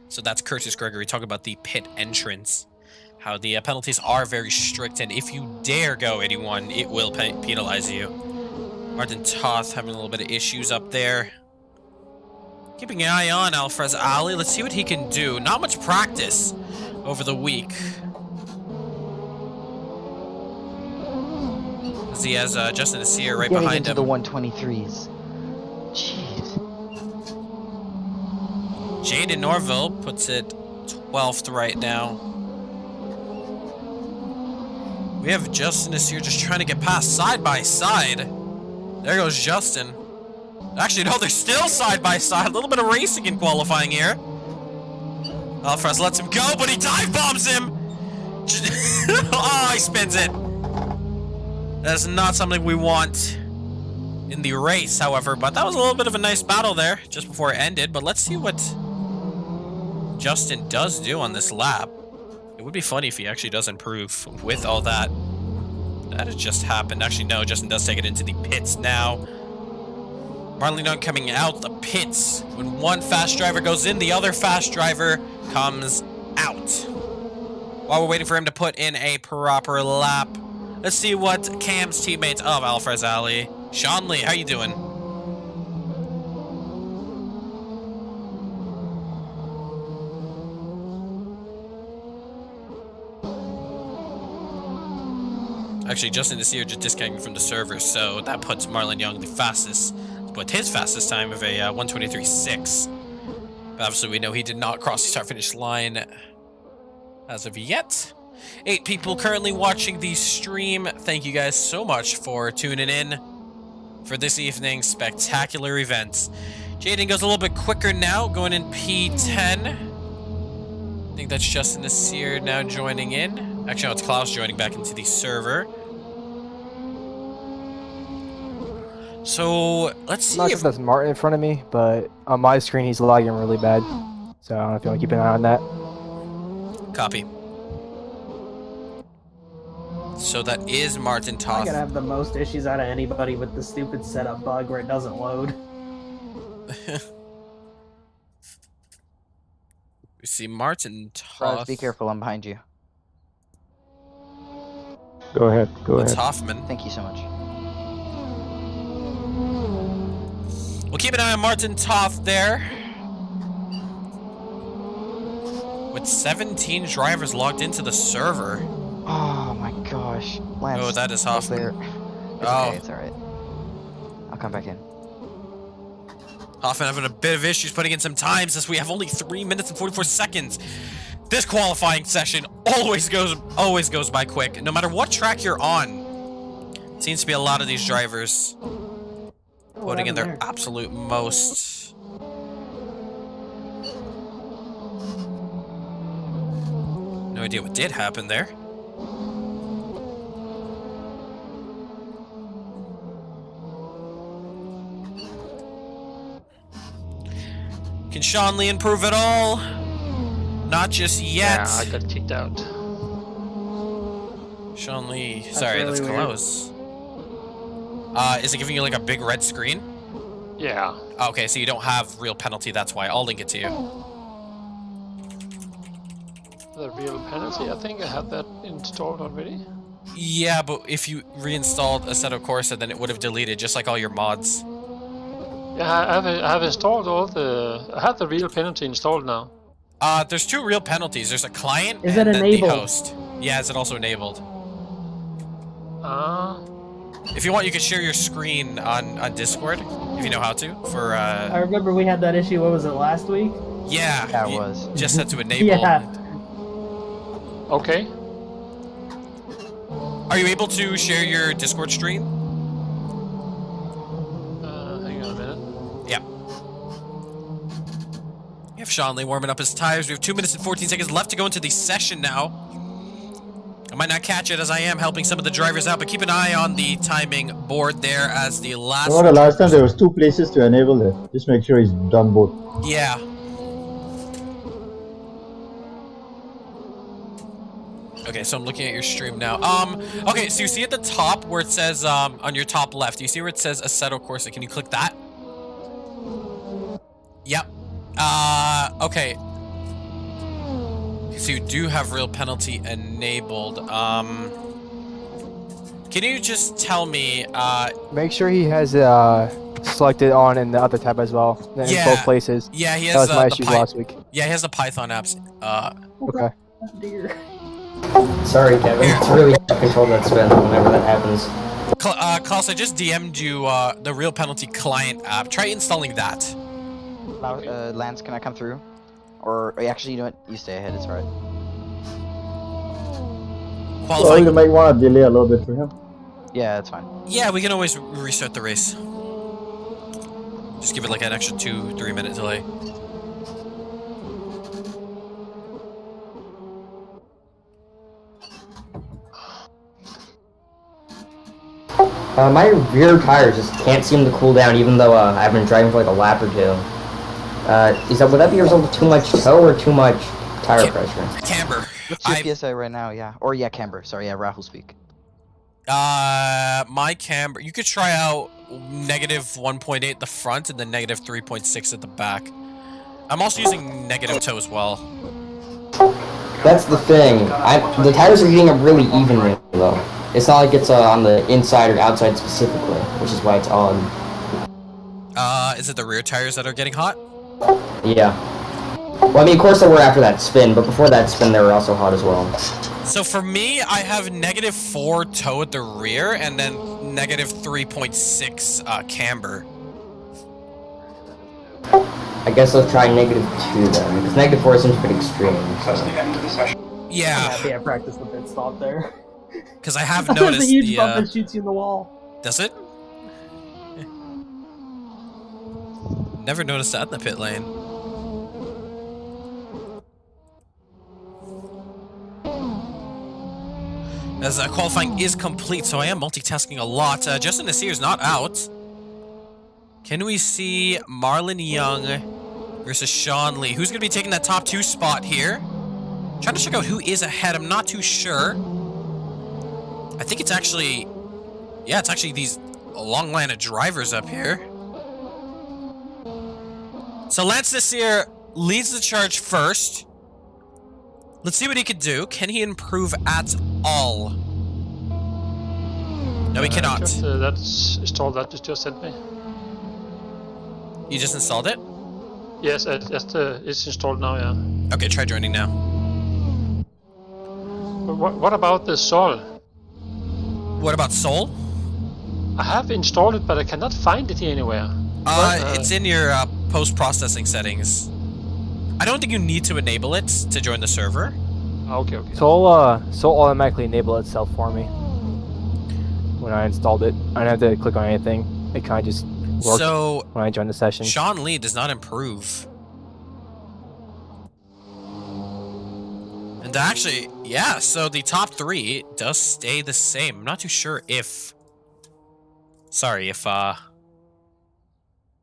S3: So that's Curtis Gregory talking about the pit entrance. How the penalties are very strict, and if you dare go 81, it will penalize you. Martin Toth having a little bit of issues up there. Keeping an eye on Alfred Ali. Let's see what he can do. Not much practice over the week. As he has Justin Asir right behind him.
S4: The 123s. Jeez.
S3: Jaden Norville puts it 12th right now. We have Justin Asir just trying to get past side by side. There goes Justin. Actually, no, they're still side by side. A little bit of racing in qualifying here. Alfred lets him go, but he dive bombs him. Oh, he spins it. That's not something we want in the race, however, but that was a little bit of a nice battle there just before it ended. But let's see what Justin does do on this lap. It would be funny if he actually does improve with all that. That has just happened. Actually, no, Justin does take it into the pits now. Marley Dunn coming out the pits. When one fast driver goes in, the other fast driver comes out. While we're waiting for him to put in a proper lap, let's see what Cam's teammates of Alfred Ali. Sean Lee, how you doing? Actually, Justin is here just disconnecting from the server, so that puts Marlon Young the fastest, but his fastest time of a 123.6. But obviously, we know he did not cross the start-finish line as of yet. 8 people currently watching the stream. Thank you guys so much for tuning in for this evening's spectacular events. Jaden goes a little bit quicker now, going in P10. I think that's Justin Asir now joining in. Actually, no, it's Klaus joining back into the server. So, let's see
S12: Not
S3: if...
S12: there's Martin in front of me, but on my screen he's lagging really bad. So I don't know if you want to keep an eye on that.
S3: Copy. So that is Martin Toth.
S11: I'm gonna have the most issues out of anybody with the stupid setup bug where it doesn't load.
S3: We see Martin Toth.
S4: Be careful, I'm behind you.
S8: Go ahead. Go
S3: It's
S8: ahead.
S3: Hoffman.
S4: Thank you so much.
S3: We'll keep an eye on Martin Toth there. With 17 drivers logged into the server.
S4: Oh my gosh. Lance,
S3: Oh, that is
S4: was
S3: Hoffman.
S4: there. It's
S3: Oh.
S4: okay, it's alright. I'll come back in.
S3: Hoffman having a bit of issues putting in some time since we have only 3 minutes and 44 seconds. This qualifying session always goes by quick, no matter what track you're on. Seems to be a lot of these drivers putting in their absolute most. No idea what did happen there. Can Sean Lee improve at all? Not just yet.
S13: Yeah, I got kicked out.
S3: Sean Lee. Sorry,
S11: really
S3: that's
S11: weird.
S3: close. Is it giving you like a big red screen?
S13: Yeah.
S3: Okay, so you don't have real penalty, that's why. I'll link it to you.
S13: The real penalty, I think I have that installed already.
S3: Yeah, but if you reinstalled Assetto Corsa, then it would have deleted just like all your mods.
S13: Yeah, I have installed all the... I have the real penalty installed now.
S3: There's two real penalties. There's a client
S11: Is
S3: and
S11: it
S3: then
S11: enabled?
S3: the host. Yeah, is it also enabled?
S13: Ah.
S3: If you want, you can share your screen on Discord, if you know how to, for,
S11: I remember we had that issue, what was it, last week?
S3: Yeah,
S4: Yeah, it
S3: you
S4: was.
S3: just had to enable.
S11: Yeah.
S13: Okay.
S3: Are you able to share your Discord stream?
S13: Hang on a minute.
S3: Yeah. We have Sean Lee warming up his tires. We have 2 minutes and 14 seconds left to go into the session now. I might not catch it as I am helping some of the drivers out, but keep an eye on the timing board there as the last...
S5: You know, the last time there was 2 places to enable it. Just make sure he's done both.
S3: Yeah. Okay, so I'm looking at your stream now. Okay, so you see at the top where it says, on your top left, you see where it says Assetto Corsa? Can you click that? Yep. Okay. So you do have real penalty enabled. Can you just tell me,
S12: Make sure he has selected on in the other tab as well. In both places.
S3: Yeah, he has
S12: that was my
S3: the
S12: issues last week.
S3: Yeah, he has the Python apps.
S12: Okay.
S11: Dear.
S6: Sorry, Kevin. It's really hard to control that spin whenever that happens.
S3: Klaus, I just DM'd you the real penalty client app. Try installing that.
S4: Lance, can I come through? Or actually, you know what? You stay ahead. It's alright.
S5: Well, you might want to delay a little bit for him.
S4: Yeah, that's fine.
S3: Yeah, we can always restart the race. Just give it like an extra 2-3 minute delay.
S6: My rear tires just can't seem to cool down, even though I've been driving for like a lap or 2. Would that be a result of too much tow or too much tire pressure?
S3: Camber.
S4: What's your PSI right now? Yeah. Or yeah, camber. Sorry, yeah, Rahul speak.
S3: My camber. You could try out -1.8 at the front and then -3.6 at the back. I'm also using negative tow as well.
S6: That's the thing. The tires are heating up really evenly, though. It's not like it's on the inside or outside specifically, which is why it's odd.
S3: Is it the rear tires that are getting hot?
S6: Yeah. Well, I mean, of course they were after that spin, but before that spin they were also hot as well.
S3: So for me, I have -4 tow at the rear and then -3.6 camber.
S6: I guess let's try -2 then, because -4 seems pretty extreme. So.
S3: Yeah.
S11: I practiced the pit stop there.
S3: Because I have
S11: There's
S3: noticed
S11: a huge bump that shoots you in the wall.
S3: Does it? Never noticed that in the pit lane. As qualifying is complete, so I am multitasking a lot. Justin Nasir is not out. Can we see Marlon Young versus Sean Lee? Who's going to be taking that top 2 spot here? Trying to check out who is ahead. I'm not too sure. I think it's actually... Yeah, it's actually a long line of drivers up here. So Lance Nasir leads the charge first. Let's see what he can do. Can he improve at all? No, he cannot.
S13: That's installed that you just sent me.
S3: You just installed it?
S13: Yes, it's installed now, yeah.
S3: Okay, try joining now.
S13: But what about the Sol?
S3: What about Sol?
S13: I have installed it, but I cannot find it anywhere.
S3: It's in your post-processing settings. I don't think you need to enable it to join the server.
S13: Okay.
S12: Sol automatically enabled itself for me when I installed it. I didn't have to click on anything. It kind of just worked when I joined the session.
S3: Sean Lee does not improve. And actually, yeah, so the top 3 does stay the same. I'm not too sure if... Sorry, if,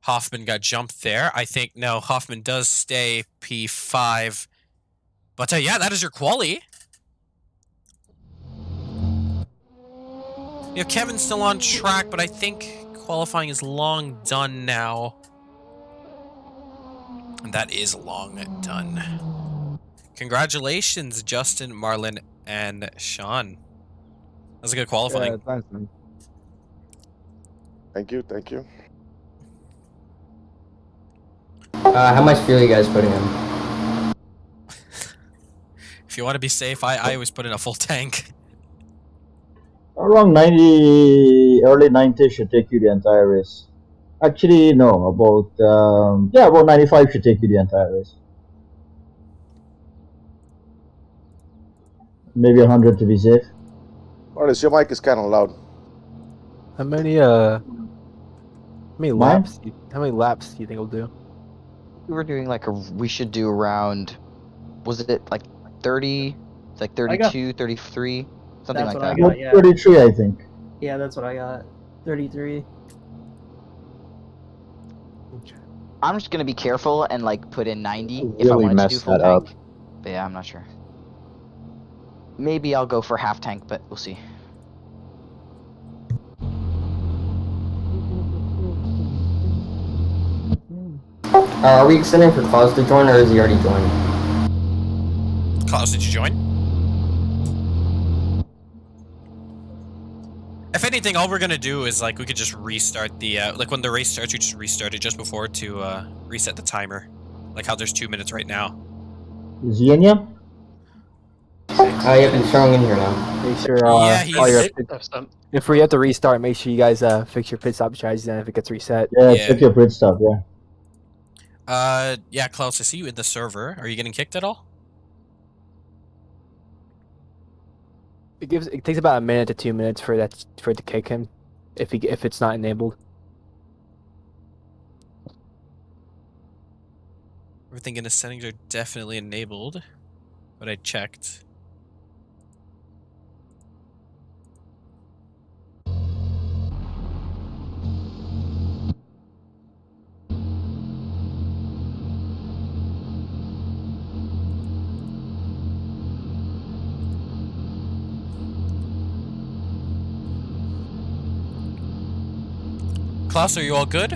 S3: Hoffman got jumped there. I think, no, Hoffman does stay P5. But yeah, that is your quali. You know, Kevin's still on track, but I think qualifying is long done now. And that is long done. Congratulations, Justin, Marlon, and Sean. That was a good qualifying.
S5: Yeah, thanks, man.
S7: Thank you, thank you.
S6: How much fuel are you guys putting in?
S3: If you want to be safe, I always put in a full tank.
S14: Around 90, early 90 should take you the entire race. Actually, no, about, about 95 should take you the entire race. Maybe 100 to be safe.
S7: Artist, your mic is kind of loud.
S12: How many laps? How many laps do you think we'll do?
S4: We were doing like we should do around, was it like 30, like 32, 33, something
S11: That's
S4: like
S11: what I
S4: that.
S11: got, yeah.
S14: 33, I think.
S11: Yeah, that's what I got. 33.
S4: I'm just gonna be careful and like put in 90 if I
S14: Really
S4: wanted to do
S14: messed
S4: full
S14: that up.
S4: tank. But yeah, I'm not sure. Maybe I'll go for half tank, but we'll see.
S6: Are we extending for Klaus to join, or is he already joined?
S3: Klaus, did you join? If anything, all we're gonna do is like we could just restart the like when the race starts, we just restart it just before to reset the timer, like how there's 2 minutes right now.
S14: Is he in yet?
S6: Yep, he's showing in here now.
S12: Make sure
S3: Yeah,
S12: all your
S3: he's-
S12: if we have to restart, make sure you guys fix your pit stop strategy then if it gets reset.
S14: Yeah,
S3: Yeah.
S14: check your pit stop, yeah.
S3: Yeah, Klaus, I see you in the server. Are you getting kicked at all?
S12: It takes about a minute to 2 minutes for it to kick him, if it's not enabled.
S3: Everything in the settings are definitely enabled, but I checked. Klaus, are you all good?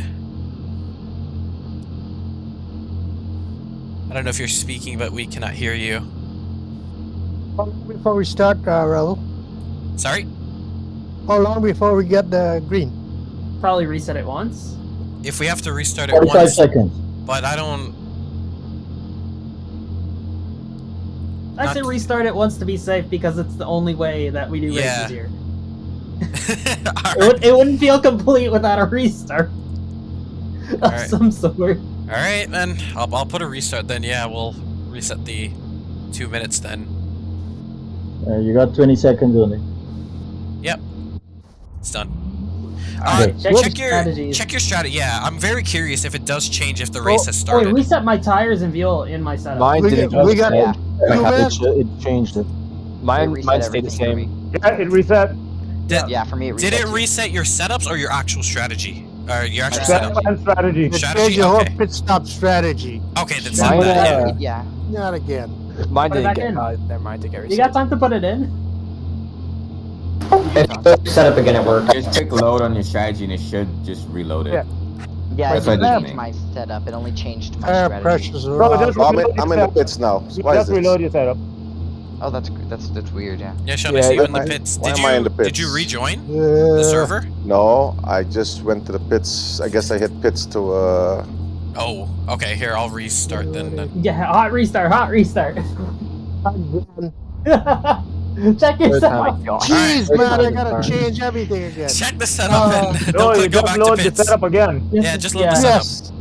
S3: I don't know if you're speaking, but we cannot hear you.
S10: Before we start, Raul.
S3: Sorry?
S10: How long before we get the green?
S11: Probably reset it once.
S3: If we have to restart it
S14: 45
S3: once,
S14: seconds.
S3: but I don't...
S11: I say restart it once to be safe because it's the only way that we do
S3: Yeah.
S11: races here. It wouldn't feel complete without a restart of
S3: Alright.
S11: some sort.
S3: Alright, then. I'll put a restart then. Yeah, we'll reset the 2 minutes then.
S14: You got 20 seconds only.
S3: Yep. It's done.
S14: Okay.
S11: Check
S3: Check your strategy. Yeah, I'm very curious if it does change if the race has
S11: Wait,
S3: started.
S11: reset my tires and fuel in my setup.
S12: Mine didn't.
S10: We got
S4: Yeah.
S14: It changed it.
S12: Mine
S4: reset
S12: stayed the
S4: everything for me.
S12: same.
S8: Yeah, it reset.
S4: Yeah, for me it
S3: Did
S4: reset
S3: it
S4: too.
S3: reset your setups or your actual strategy? Or your actual
S8: Setup
S3: setup?
S8: and strategy.
S10: It
S3: Strategy,
S10: changed your whole
S3: okay.
S10: pit stop strategy.
S3: Okay, then
S12: Mine,
S3: send that.
S4: Yeah.
S3: Yeah.
S10: Not again.
S12: Mine
S11: Put it
S12: didn't
S11: back
S12: get.
S11: in.
S12: Never mind. Didn't get
S11: You
S12: reset.
S11: got time to put it in?
S6: If you set up again, it works.
S15: Just click load on your strategy and it should just reload it.
S8: Yeah.
S4: Yeah,
S15: That's
S4: it
S15: what I
S4: didn't
S15: did.
S4: change my setup. It only changed my
S10: Air
S4: strategy.
S10: pressures are
S8: Bro,
S10: off.
S8: just
S7: I'm
S8: reload
S7: in
S8: your
S7: the
S8: setup.
S7: pits now.
S8: You
S7: Why is
S8: just
S7: this?
S8: reload your setup.
S4: Oh, that's weird. Yeah.
S3: Yeah, Sean, I
S12: Yeah,
S3: see you in the
S7: why-
S3: pits.
S7: why
S3: Did
S7: am I in the
S3: Did you
S7: pits?
S3: rejoin the
S10: Yeah.
S3: server?
S7: No, I just went to the pits. I guess I hit pits to
S3: Oh, okay. Here, I'll restart then.
S11: Yeah, hot restart.
S10: Again.
S11: Check yourself.
S10: Jeez, man, I gotta change everything again.
S3: Check the setup and
S8: No,
S3: don't
S8: you
S3: click go
S8: just
S3: back to
S8: load your
S3: pits.
S8: setup again.
S3: Yeah, just load the setup.
S10: Yes.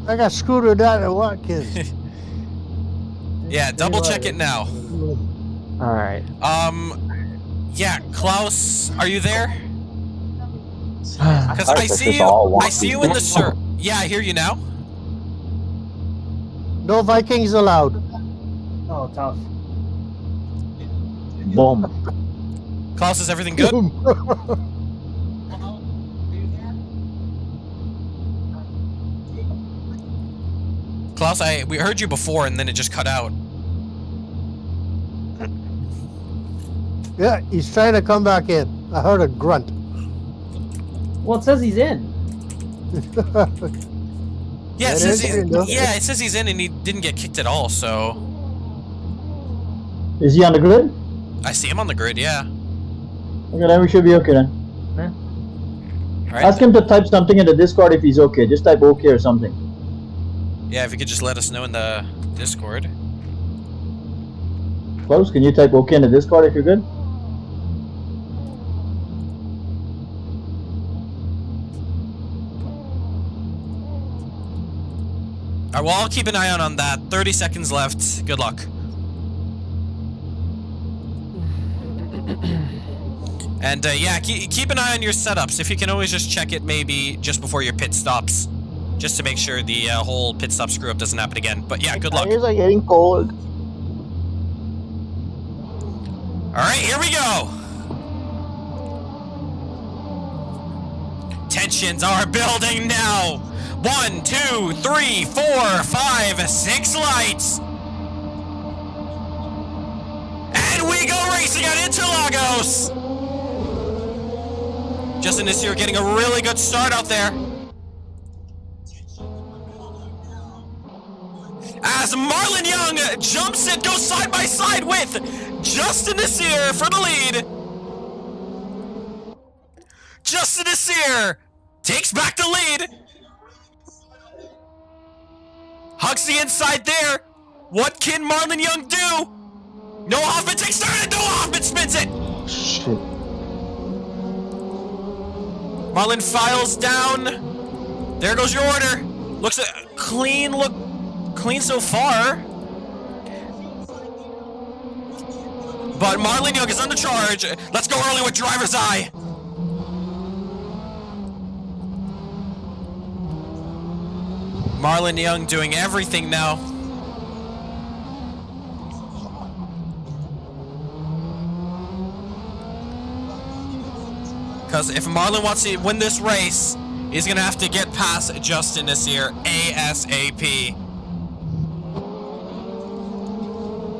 S10: I got screwed with that at Watkins.
S3: Yeah, double check it now.
S12: All right.
S3: Yeah, Klaus, are you there? Because I see you in the server. Yeah, I hear you now.
S10: No Vikings allowed.
S11: Oh, tough.
S14: Boom.
S3: Klaus, is everything good? Klaus, we heard you before, and then it just cut out.
S10: Yeah, he's trying to come back in. I heard a grunt.
S11: Well, it says he's in.
S3: Yeah, it says he's in, and he didn't get kicked at all. So.
S14: Is he on the grid?
S3: I see him on the grid. Yeah.
S14: Okay, then we should be okay then.
S11: Yeah.
S3: Right.
S14: Ask him to type something in the Discord if he's okay. Just type okay or something.
S3: Yeah, if you could just let us know in the Discord.
S14: Close, can you type okay in the Discord if you're good?
S3: Alright, well, I'll keep an eye on that. 30 seconds left. Good luck. And yeah, keep an eye on your setups. If you can always just check it maybe just before your pit stops. Just to make sure the whole pit stop screw up doesn't happen again. But yeah, good luck.
S16: Tires are getting cold.
S3: Alright, here we go. Tensions are building now. 1, 2, 3, 4, 5, 6 lights. And we go racing at Interlagos. Justin this year getting a really good start out there. As Marlon Young jumps it, goes side by side with Justin Nasir for the lead. Justin Nasir takes back the lead. Hugs the inside there. What can Marlon Young do? Noah Hoffman takes third and Noah Hoffman spins it.
S16: Shit.
S3: Marlon files down. There goes your order. Looks clean. Look clean so far. But Marlon Young is on the charge. Let's go early with driver's eye. Marlon Young doing everything now. Because if Marlon wants to win this race, he's going to have to get past Justin Nasir ASAP.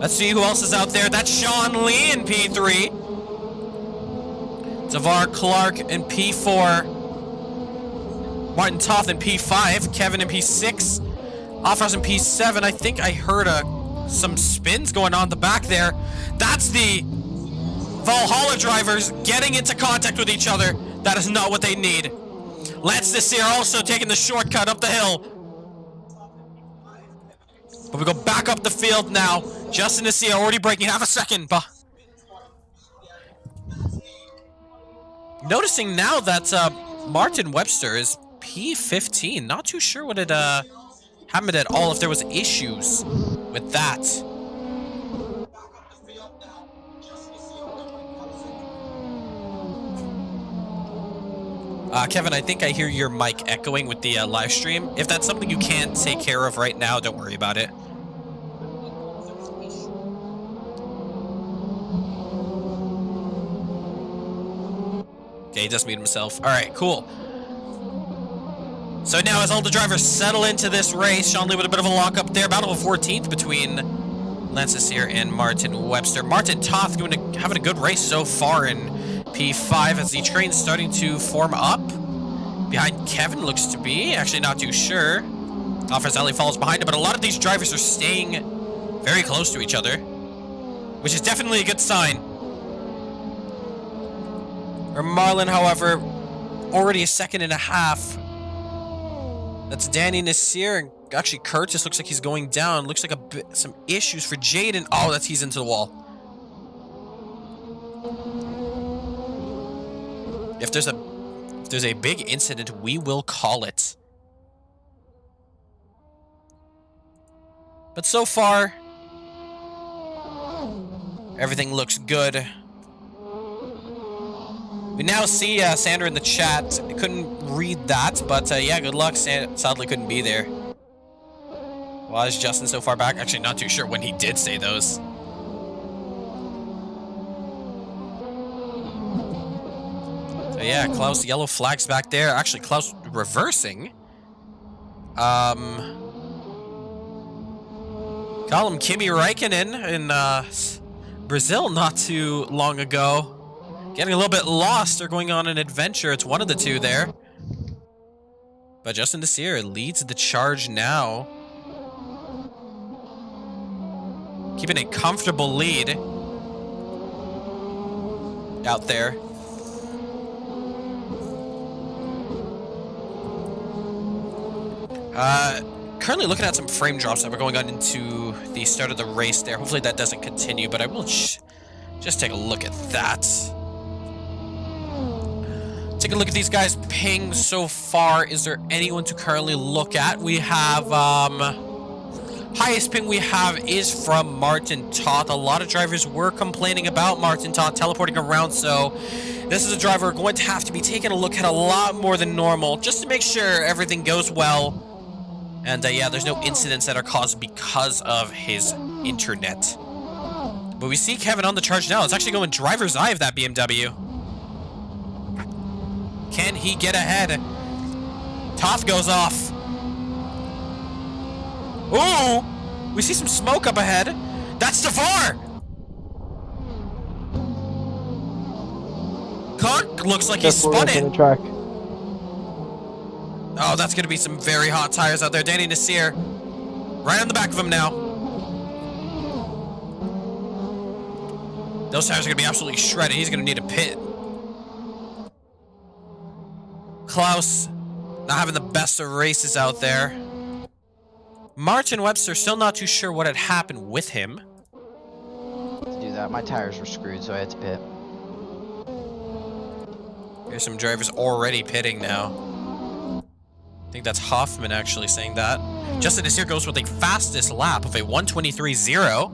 S3: Let's see who else is out there. That's Sean Lee in P3. Zavar Clark in P4. Martin Toth in P5. Kevin in P6. Offross in P7. I think I heard some spins going on in the back there. That's the Valhalla drivers getting into contact with each other. That is not what they need. Lance Nasir also taking the shortcut up the hill. But we go back up the field now. Justin Nasir already breaking half a second. Noticing now that Martin Webster is P15. Not too sure what it happened at all, if there was issues with that. Kevin, I think I hear your mic echoing with the live stream. If that's something you can't take care of right now, don't worry about it. Okay, he just muted himself. All right, cool. So now as all the drivers settle into this race, Sean Lee with a bit of a lockup there. Battle of 14th between Lance Nasir and Martin Webster. Martin Toth having a good race so far in P5 as the train's starting to form up. Behind Kevin looks to be. Actually not too sure. Offers Alley follows behind him, but a lot of these drivers are staying very close to each other, which is definitely a good sign. Marlon, however, already a second and a half. That's Danny Nasir, and actually Curtis looks like he's going down. Looks like some issues for Jaden. Oh, he's into the wall. If there's a big incident, we will call it. But so far, everything looks good. We now see Sandra in the chat. I couldn't read that, but yeah, good luck. Sadly couldn't be there. Why is Justin so far back? Actually, not too sure when he did say those. So yeah, Klaus, yellow flags back there. Actually, Klaus reversing. Call him Kimi Räikkönen in Brazil not too long ago. Getting a little bit lost or going on an adventure. It's one of the two there. But Justin Desir leads the charge now. Keeping a comfortable lead out there. Currently looking at some frame drops that were going on into the start of the race there. Hopefully that doesn't continue, but I will just take a look at that. Take a look at these guys' ping so far. Is there anyone to currently look at? We have, highest ping we have is from Martin Toth. A lot of drivers were complaining about Martin Toth teleporting around, so this is a driver going to have to be taking a look at a lot more than normal, just to make sure everything goes well. And yeah, there's no incidents that are caused because of his internet. But we see Kevin on the charge now. It's actually going driver's eye of that BMW. Can he get ahead? Toth goes off. Ooh! We see some smoke up ahead. That's Stavar! Cook looks like he's spun it. Oh, that's going to be some very hot tires out there. Danny Nasir, right on the back of him now. Those tires are going to be absolutely shredded. He's going to need a pit. Klaus, not having the best of races out there. Martin Webster, still not too sure what had happened with him.
S4: To do that, my tires were screwed, so I had to pit.
S3: Here's some drivers already pitting now. I think that's Hoffman actually saying that. Justin Desir goes with the fastest lap of a 1:23.0.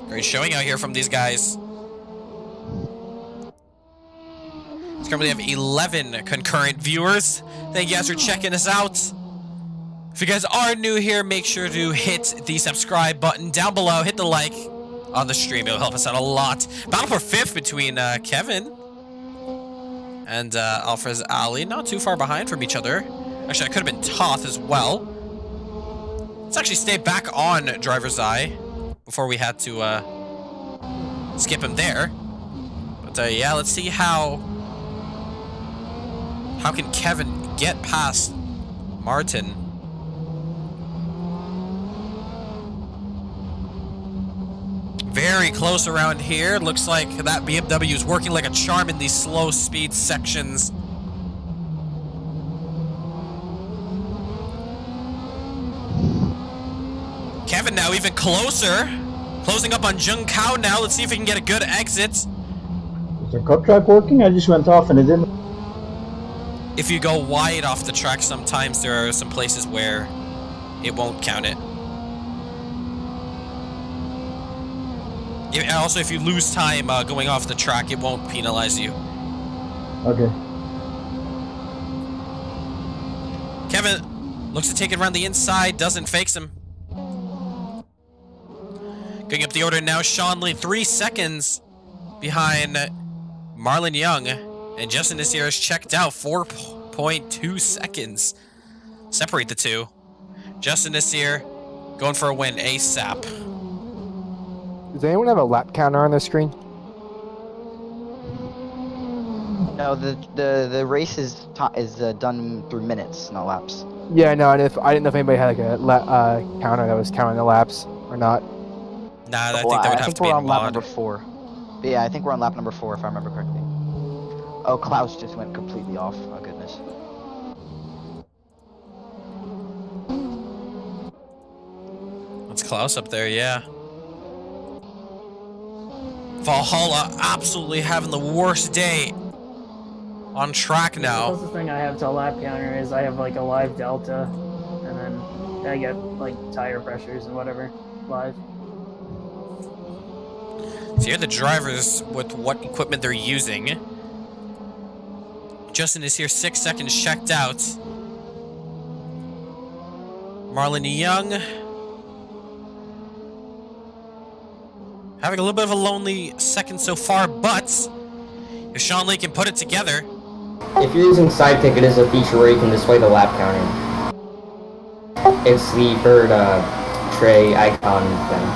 S3: Great showing out here from these guys. Let's currently have 11 concurrent viewers. Thank you guys for checking us out. If you guys are new here, make sure to hit the subscribe button down below. Hit the like on the stream. It'll help us out a lot. Battle for 5th between Kevin and Alfrez Ali. Not too far behind from each other. Actually, I could have been Toth as well. Let's actually stay back on driver's eye before we had to skip him there. But yeah, let's see how can Kevin get past Martin. Very close around here. Looks like that BMW is working like a charm in these slow speed sections. Kevin now even closer. Closing up on Jung Kao now. Let's see if he can get a good exit.
S14: Is the cut track working? I just went off and it didn't.
S3: If you go wide off the track, sometimes there are some places where it won't count it. And also, if you lose time going off the track, it won't penalize you.
S14: Okay.
S3: Kevin looks to take it around the inside, doesn't, fakes him. Going up the order now, Sean Lee, 3 seconds behind Marlon Young. And Justin Desir is checked out, 4.2 seconds. Separate the two. Justin Desir going for a win ASAP.
S12: Does anyone have a lap counter on their screen?
S4: No, the race is done through minutes, not laps.
S12: Yeah, no, and I didn't know if anybody had like a counter that was counting the laps or not.
S3: Nah, I think that would have to be
S4: we're
S3: a
S4: on lap
S3: mod.
S4: number 4. But yeah, I think we're on lap number 4 if I remember correctly. Oh, Klaus just went completely off. Oh goodness.
S3: That's Klaus up there, yeah. Valhalla absolutely having the worst day on track now.
S11: The closest thing I have to a lap counter is I have like a live delta, and then I get like tire pressures and whatever live.
S3: So here are the drivers with what equipment they're using. Justin is here, 6 seconds checked out. Marlon Young having a little bit of a lonely second so far, but If Sean Lee can put it together.
S6: If you're using Sidekick, it is a feature where you can display the lap counter. It's the third tray icon thing.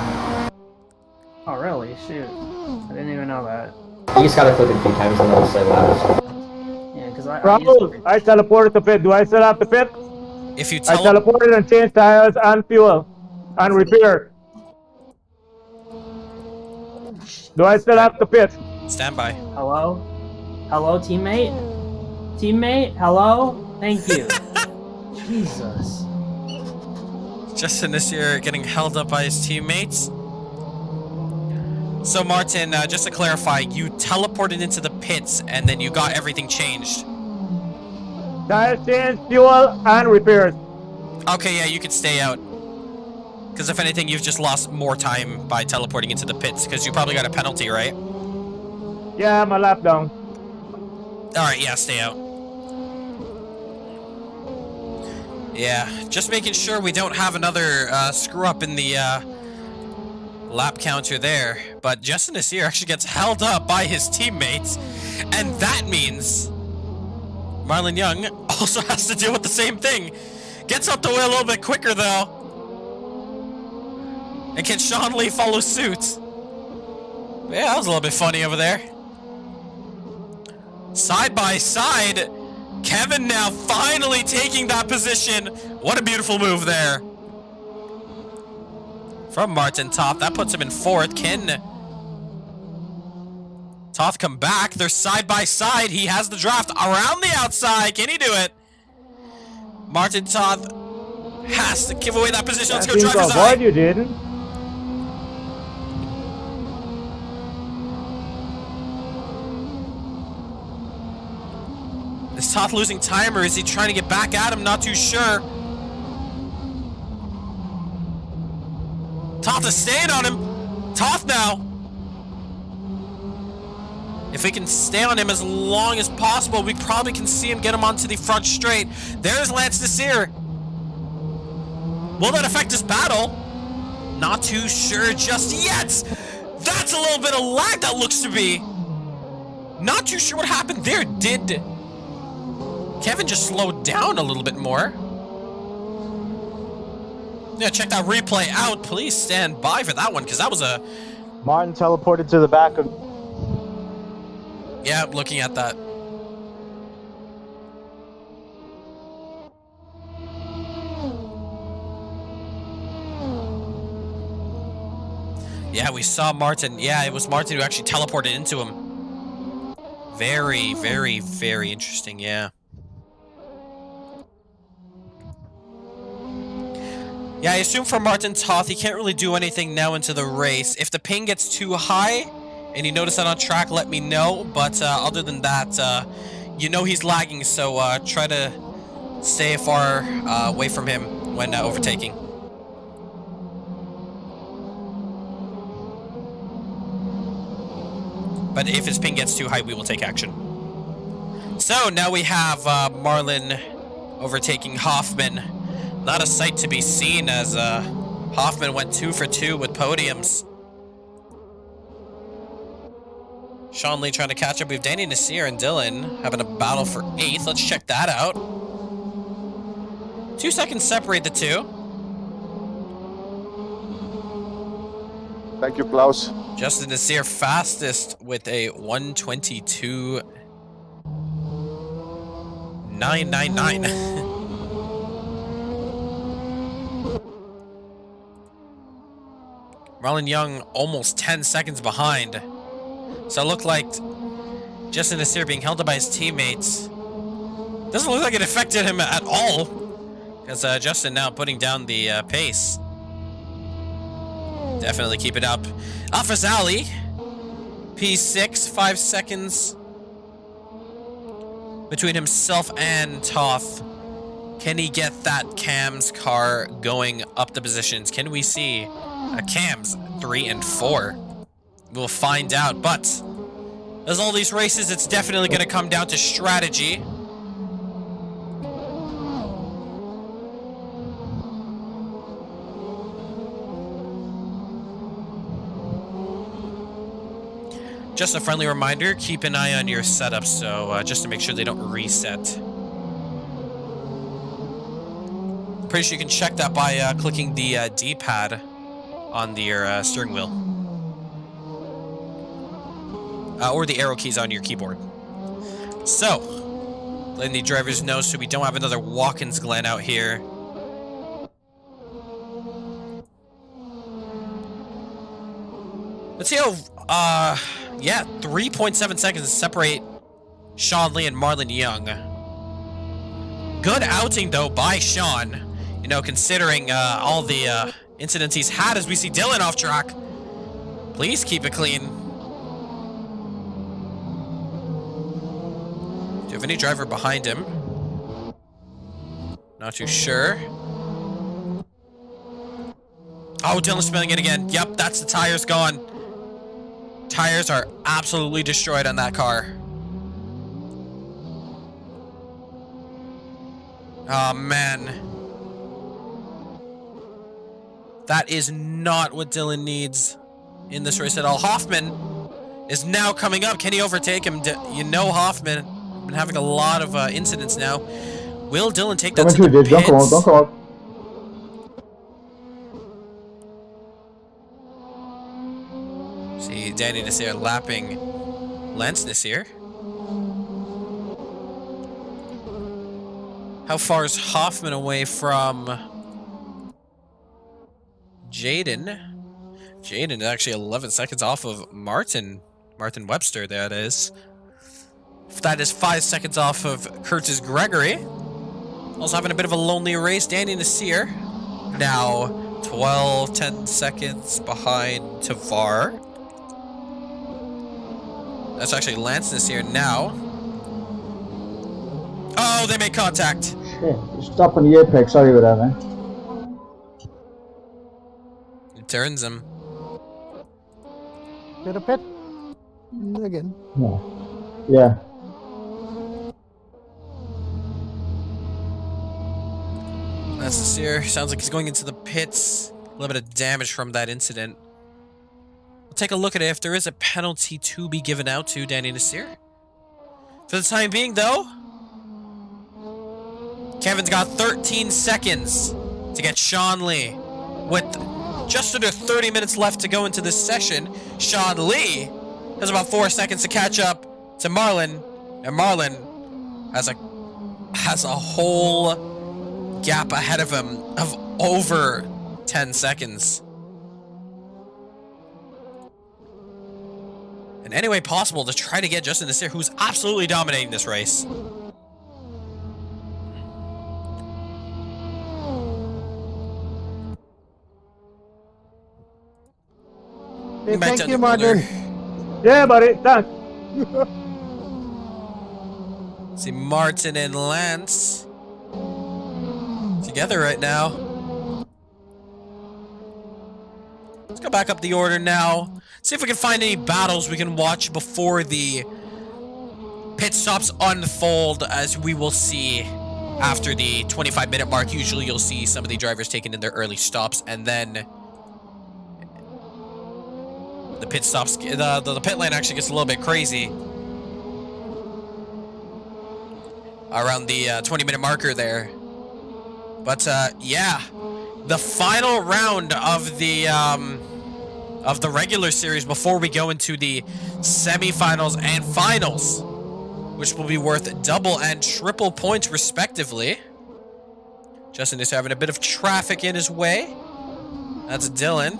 S11: Oh, really? Shoot. I didn't even know that.
S6: You just gotta click it a few times and it'll say laps.
S11: Yeah, because I
S8: teleported to pit. Do I still have to pit?
S3: If you
S8: I teleported and changed tires and fuel and repair. Do I still have to pit?
S3: Stand by.
S11: Hello? Hello, teammate? Teammate? Hello? Thank you. Jesus.
S3: Justin this year getting held up by his teammates. So Martin, just to clarify, you teleported into the pits and then you got everything changed.
S8: Tires changed, fuel, and repairs.
S3: Okay, yeah, you can stay out. Because if anything, you've just lost more time by teleporting into the pits, because you probably got a penalty, right?
S8: Yeah, I'm a lap down.
S3: Alright, yeah, stay out. Yeah, just making sure we don't have another screw up in the lap counter there. But Justin Nasir actually gets held up by his teammates, and that means Marlon Young also has to deal with the same thing. Gets up the way a little bit quicker though. And can Sean Lee follow suit? Yeah, that was a little bit funny over there. Side by side, Kevin now finally taking that position. What a beautiful move there. From Martin Toth, that puts him in fourth. Can Toth come back? They're side by side. He has the draft around the outside. Can he do it? Martin Toth has to give away that position. Let's go driver's eye.
S8: You didn't.
S3: Is Toth losing time, or is he trying to get back at him? Not too sure. Toth is staying on him. Toth now. If we can stay on him as long as possible, we probably can see him get him onto the front straight. There's Lance Nasir. Will that affect his battle? Not too sure just yet. That's a little bit of lag that looks to be. Not too sure what happened there. Did Kevin just slowed down a little bit more? Yeah, check that replay out. Please stand by for that one, because that was a...
S8: Martin teleported to the back of...
S3: Yeah, looking at that. Yeah, we saw Martin. Yeah, it was Martin who actually teleported into him. Very, very, very interesting, yeah. Yeah, I assume for Martin Toth, he can't really do anything now into the race. If the ping gets too high, and you notice that on track, let me know. But other than that, you know he's lagging, so try to stay far away from him when overtaking. But if his ping gets too high, we will take action. So now we have Marlon overtaking Hoffman. Not a sight to be seen, as Hoffman went 2 for 2 with podiums. Sean Lee trying to catch up. We have Danny Nasir and Dylan having a battle for 8th. Let's check that out. 2 seconds separate the two.
S7: Thank you, Klaus.
S3: Justin Nasir fastest with a 1:22.999. Marlon Young almost 10 seconds behind. So it looked like Justin Nasir being held up by his teammates. Doesn't look like it affected him at all, because Justin now putting down the pace. Definitely keep it up. Alfazali, P6, 5 seconds between himself and Toth. Can he get that Cam's car going up the positions? Can we see a Cam's 3 and 4? We'll find out, but as all these races, it's definitely going to come down to strategy. Just a friendly reminder, keep an eye on your setup, so just to make sure they don't reset. Pretty sure you can check that by clicking the D-pad on your steering wheel. Or the arrow keys on your keyboard. So, letting the drivers know so we don't have another Watkens Glen out here. Let's see how, yeah, 3.7 seconds to separate Sean Lee and Marlon Young. Good outing, though, by Sean. You know, considering all the incidents he's had as we see Dylan off track. Please keep it clean. Do you have any driver behind him? Not too sure. Oh, Dylan's spinning it again. Yep, that's the tires gone. Tires are absolutely destroyed on that car. Oh, man. That is not what Dylan needs in this race at all. Hoffman is now coming up. Can he overtake him? You know Hoffman been having a lot of incidents now. Will Dylan take that to the pits?
S14: Don't come out.
S3: See Danny Nasir lapping Lance Nasir. How far is Hoffman away from Jaden? Jaden is actually 11 seconds off of Martin Webster, that is. That is 5 seconds off of Curtis Gregory. Also having a bit of a lonely race. Danny Nasir now 10 seconds behind Tavar. That's actually Lance Nasir now. Oh, they made contact.
S14: Shit, stop on the apex. Sorry about that, man.
S3: He turns him.
S10: Get a pit. Again.
S14: Yeah.
S3: That's Nasir. Sounds like he's going into the pits. A little bit of damage from that incident. We'll take a look at it if there is a penalty to be given out to Danny Nasir. For the time being, though, Kevin's got 13 seconds to get Sean Lee. With just under 30 minutes left to go into this session, Sean Lee has about 4 seconds to catch up to Marlon, and Marlon has a whole gap ahead of him of over 10 seconds. And any way possible to try to get Justin Nasir, who's absolutely dominating this race.
S10: Hey, thank you, Martin.
S8: Yeah, buddy. Thanks.
S3: See Martin and Lance together right now. Let's go back up the order now. See if we can find any battles we can watch before the pit stops unfold, as we will see after the 25-minute mark. Usually you'll see some of the drivers taking in their early stops, and then the pit stops, the pit lane actually gets a little bit crazy around the 20-minute marker there. But yeah, the final round of the regular series before we go into the semifinals and finals, which will be worth double and triple points respectively. Justin is having a bit of traffic in his way. That's Dylan.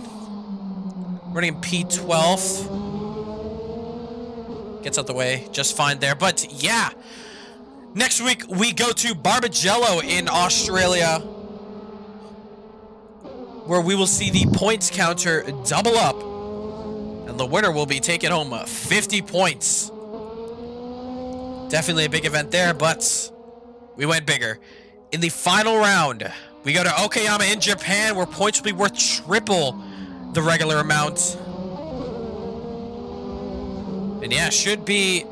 S3: Running P12. Gets out the way just fine there. But yeah, next week we go to Barbagallo in Australia, where we will see the points counter double up, and the winner will be taking home 50 points. Definitely a big event there, but we went bigger. In the final round, we go to Okayama in Japan, where points will be worth triple the regular amount. And yeah, should be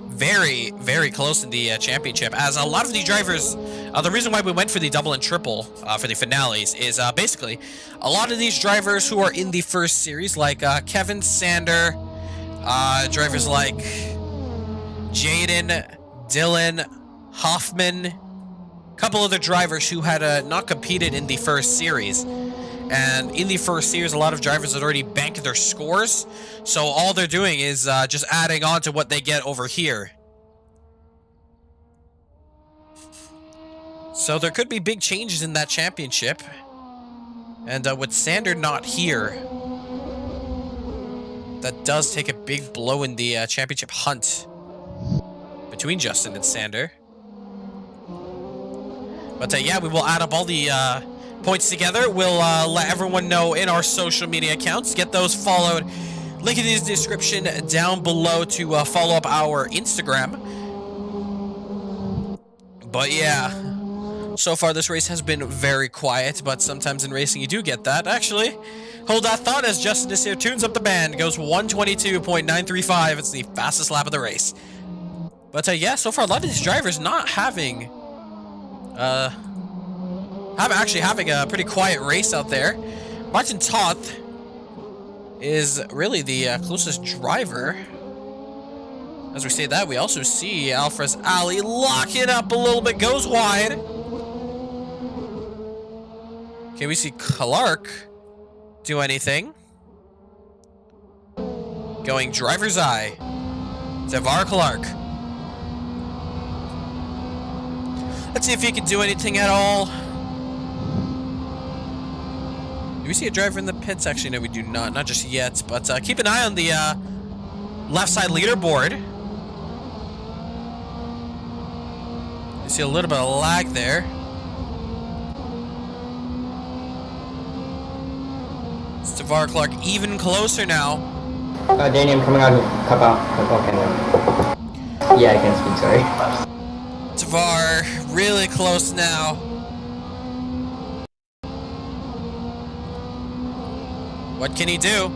S3: very, very close in the championship, as a lot of the drivers, the reason why we went for the double and triple for the finales is basically a lot of these drivers who are in the first series, like Kevin Sander, Drivers like Jaden, Dylan, Hoffman, a couple other drivers who had not competed in the first series. And in the first series, a lot of drivers had already banked their scores, so all they're doing is just adding on to what they get over here. So there could be big changes in that championship. And with Sander not here, that does take a big blow in the championship hunt between Justin and Sander. But yeah, we will add up all the points together. We'll let everyone know in our social media accounts. Get those followed. Link in the description down below to follow up our Instagram. But yeah, so far this race has been very quiet, but sometimes in racing you do get that. Actually, hold that thought as Justin Desir tunes up the band. Goes 122.935. It's the fastest lap of the race. But yeah, so far a lot of these drivers not having having a pretty quiet race out there. Martin Toth is really the closest driver. As we say that, we also see Alfres Ali locking up a little bit, goes wide. Okay, we see Clark do anything. Going driver's eye. Tevar Clark. Let's see if he can do anything at all. Do we see a driver in the pits? Actually, no, we do not. Not just yet, but keep an eye on the left side leaderboard. You see a little bit of lag there. Tevar Clark even closer now.
S6: Danny, I'm coming out of cup out. Okay, no. Yeah, I can speak, sorry.
S3: Tevar really close now. What can he do?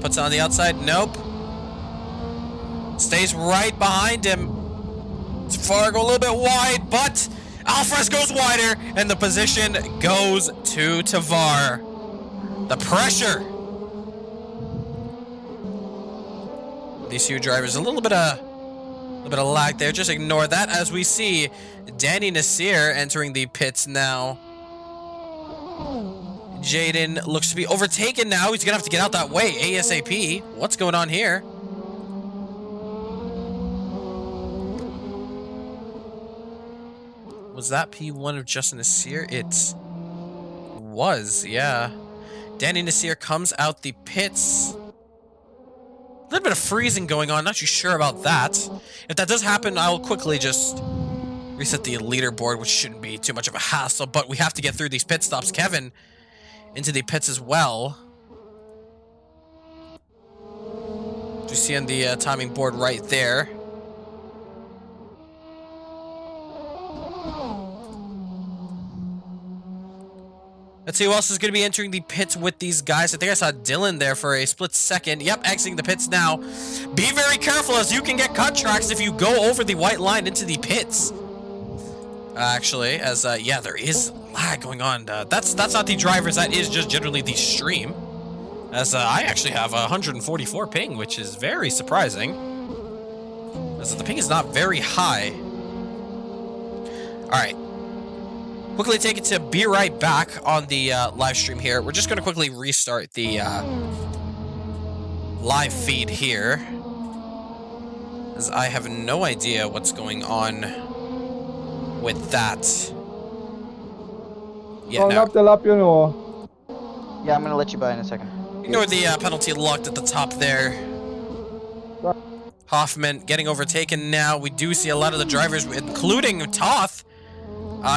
S3: Puts it on the outside. Nope. Stays right behind him. Tevar go a little bit wide, but Alfres goes wider, and the position goes to Tevar. The pressure. These two drivers, a little bit of lag there. Just ignore that as we see Danny Nasir entering the pits now. Jaden looks to be overtaken now. He's gonna have to get out that way ASAP. What's going on here? Was that P1 of Justin Nasir? It was, yeah. Danny Nasir comes out the pits. A little bit of freezing going on, not too sure about that. If that does happen, I'll quickly just reset the leaderboard, which shouldn't be too much of a hassle, but we have to get through these pit stops. Kevin into the pits as well. You see on the timing board right there. Let's see who else is going to be entering the pits with these guys. I think I saw Dylan there for a split second. Yep, exiting the pits now. Be very careful as you can get cut tracks if you go over the white line into the pits. Actually, as yeah, there is lag going on. That's not the drivers. That is just generally the stream. As I actually have 144 ping, which is very surprising. As the ping is not very high. All right. Quickly take it to be right back on the live stream here. We're just going to quickly restart the live feed here, as I have no idea what's going on with that. Yeah,
S5: no. Up the lap, you know.
S4: Yeah, I'm going to let you by in a second.
S3: Ignore the penalty locked at the top there. Hoffman getting overtaken now. We do see a lot of the drivers, including Toth,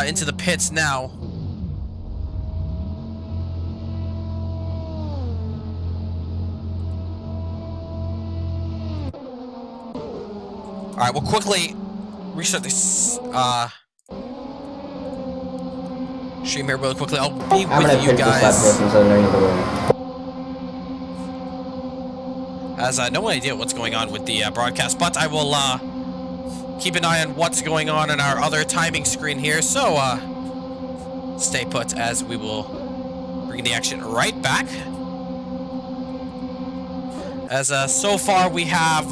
S3: into the pits now. Alright, we'll quickly restart this stream here really quickly. I'll be with you guys. As no idea what's going on with the broadcast, but I will keep an eye on what's going on our other timing screen here, so stay put as we will bring the action right back. As so far we have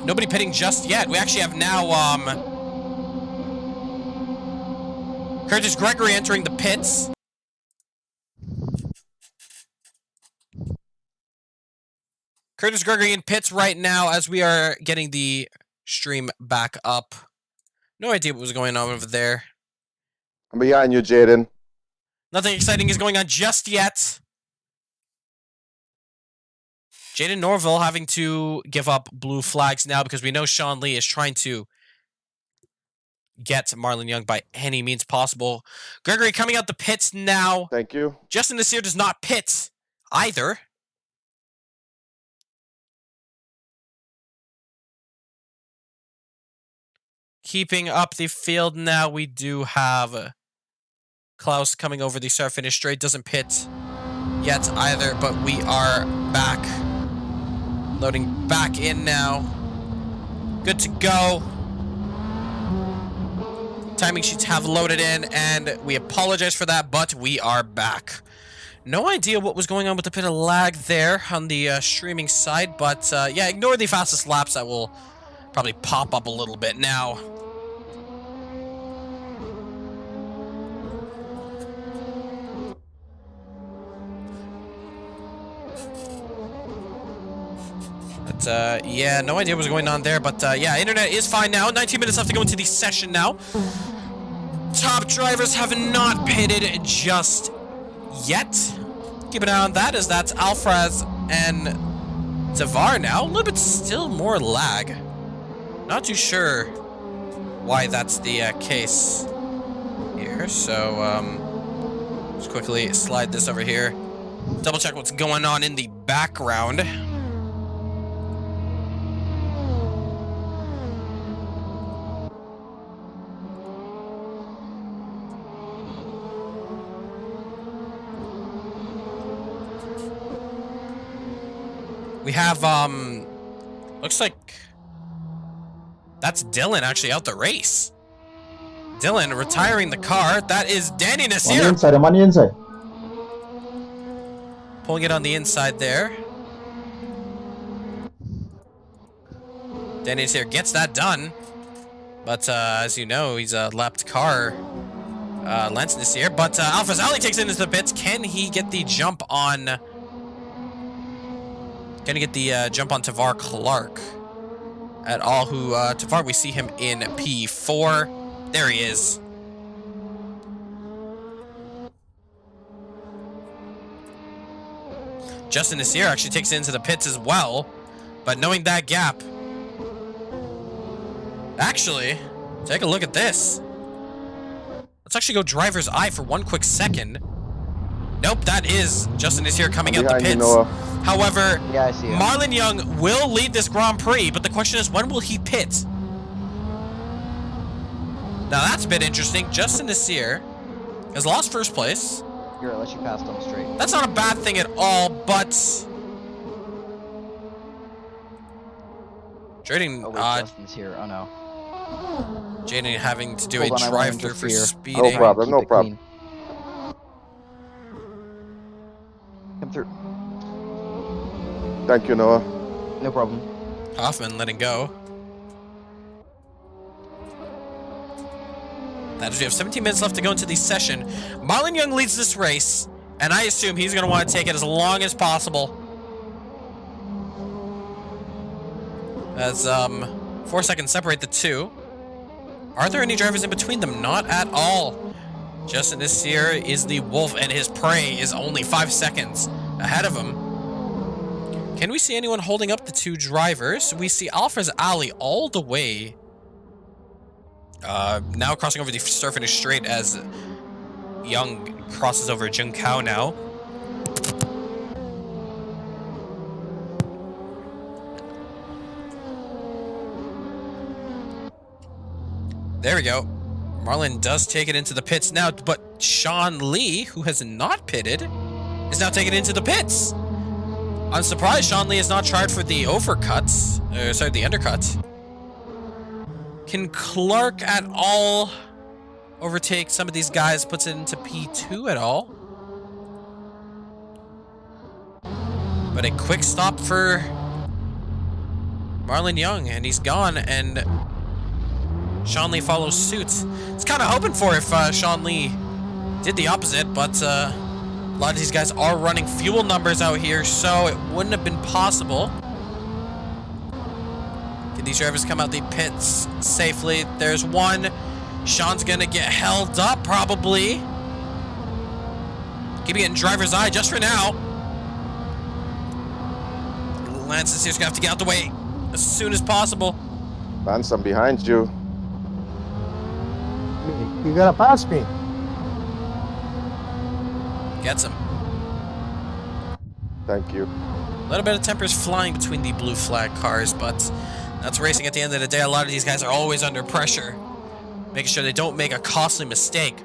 S3: nobody pitting just yet. We actually have now Curtis Gregory entering the pits. Curtis Gregory in pits right now as we are getting the stream back up. No idea what was going on over there.
S7: I'm behind you, Jaden.
S3: Nothing exciting is going on just yet. Jaden Norville having to give up blue flags now because we know Sean Lee is trying to get Marlon Young by any means possible. Gregory coming out the pits now.
S7: Thank you.
S3: Justin Nasir does not pit either. Keeping up the field now, we do have Klaus coming over the start finish straight. Doesn't pit yet either, but we are back. Loading back in now. Good to go. Timing sheets have loaded in, and we apologize for that, but we are back. No idea what was going on with the bit of lag there on the streaming side, but yeah, ignore the fastest laps. That will probably pop up a little bit now. But yeah, no idea what was going on there, but yeah, internet is fine now. 19 minutes left to go into the session now. Top drivers have not pitted just yet. Keep an eye on that, as that's Alfraz and Zavar now. A little bit still more lag. Not too sure why that's the case here. So just quickly slide this over here. Double check what's going on in the background. We have, looks like that's Dylan actually out the race. Dylan retiring the car. That is Danny Nasir.
S14: On the inside, I'm on the inside.
S3: Pulling it on the inside there. Danny Nasir gets that done. But as you know, he's a lapped car. Lance Nasir. But Alphaz Ali takes it into the pits. Can he get the jump on... Gonna get the jump on Tavar Clark at all, who, Tavar, we see him in P4. There he is. Justin Nasir actually takes it into the pits as well, but knowing that gap... Actually, take a look at this. Let's actually go driver's eye for one quick second. Nope, that is Justin Nasir coming out the pits. However,
S4: yeah, I see him.
S3: Marlon Young will lead this Grand Prix, but the question is, when will he pit? Now that's a bit interesting. Justin Nasir has lost first place.
S4: Here, I'll let you pass down straight.
S3: That's not a bad thing at all, but... Trading...
S4: Oh, wait, Justin's here. Oh, no.
S3: Jaden having to do
S4: Hold
S3: a
S4: on, I won't
S3: drive-through for
S4: interfere.
S3: speeding.
S7: No problem, no problem.
S4: Come through.
S7: Thank you, Noah.
S4: No problem.
S3: Hoffman letting go. That is, we have 17 minutes left to go into the session. Marlon Young leads this race, and I assume he's going to want to take it as long as possible. As 4 seconds separate the two. Are there any drivers in between them? Not at all. Justin Nasir is the wolf, and his prey is only 5 seconds ahead of him. Can we see anyone holding up the two drivers? We see Alfaz Ali all the way. Now crossing over the start finish straight as Young crosses over Jung Kao now. There we go. Marlon does take it into the pits now, but Sean Lee, who has not pitted, is now taking it into the pits. I'm surprised Sean Lee has not tried for the overcuts. Sorry, the undercut. Can Clark at all overtake some of these guys, puts it into P2 at all? But a quick stop for Marlon Young, and he's gone, and Sean Lee follows suit. It's kind of hoping for if Sean Lee did the opposite, but a lot of these guys are running fuel numbers out here, so it wouldn't have been possible. Can these drivers come out the pits safely? There's one. Sean's gonna get held up, probably. Keep it in driver's eye just for now. Lance is just gonna have to get out the way as soon as possible.
S7: Lance, I'm behind you.
S10: You gotta pass me.
S3: Gets him.
S7: Thank you.
S3: A little bit of tempers flying between the blue flag cars, but that's racing at the end of the day. A lot of these guys are always under pressure, making sure they don't make a costly mistake.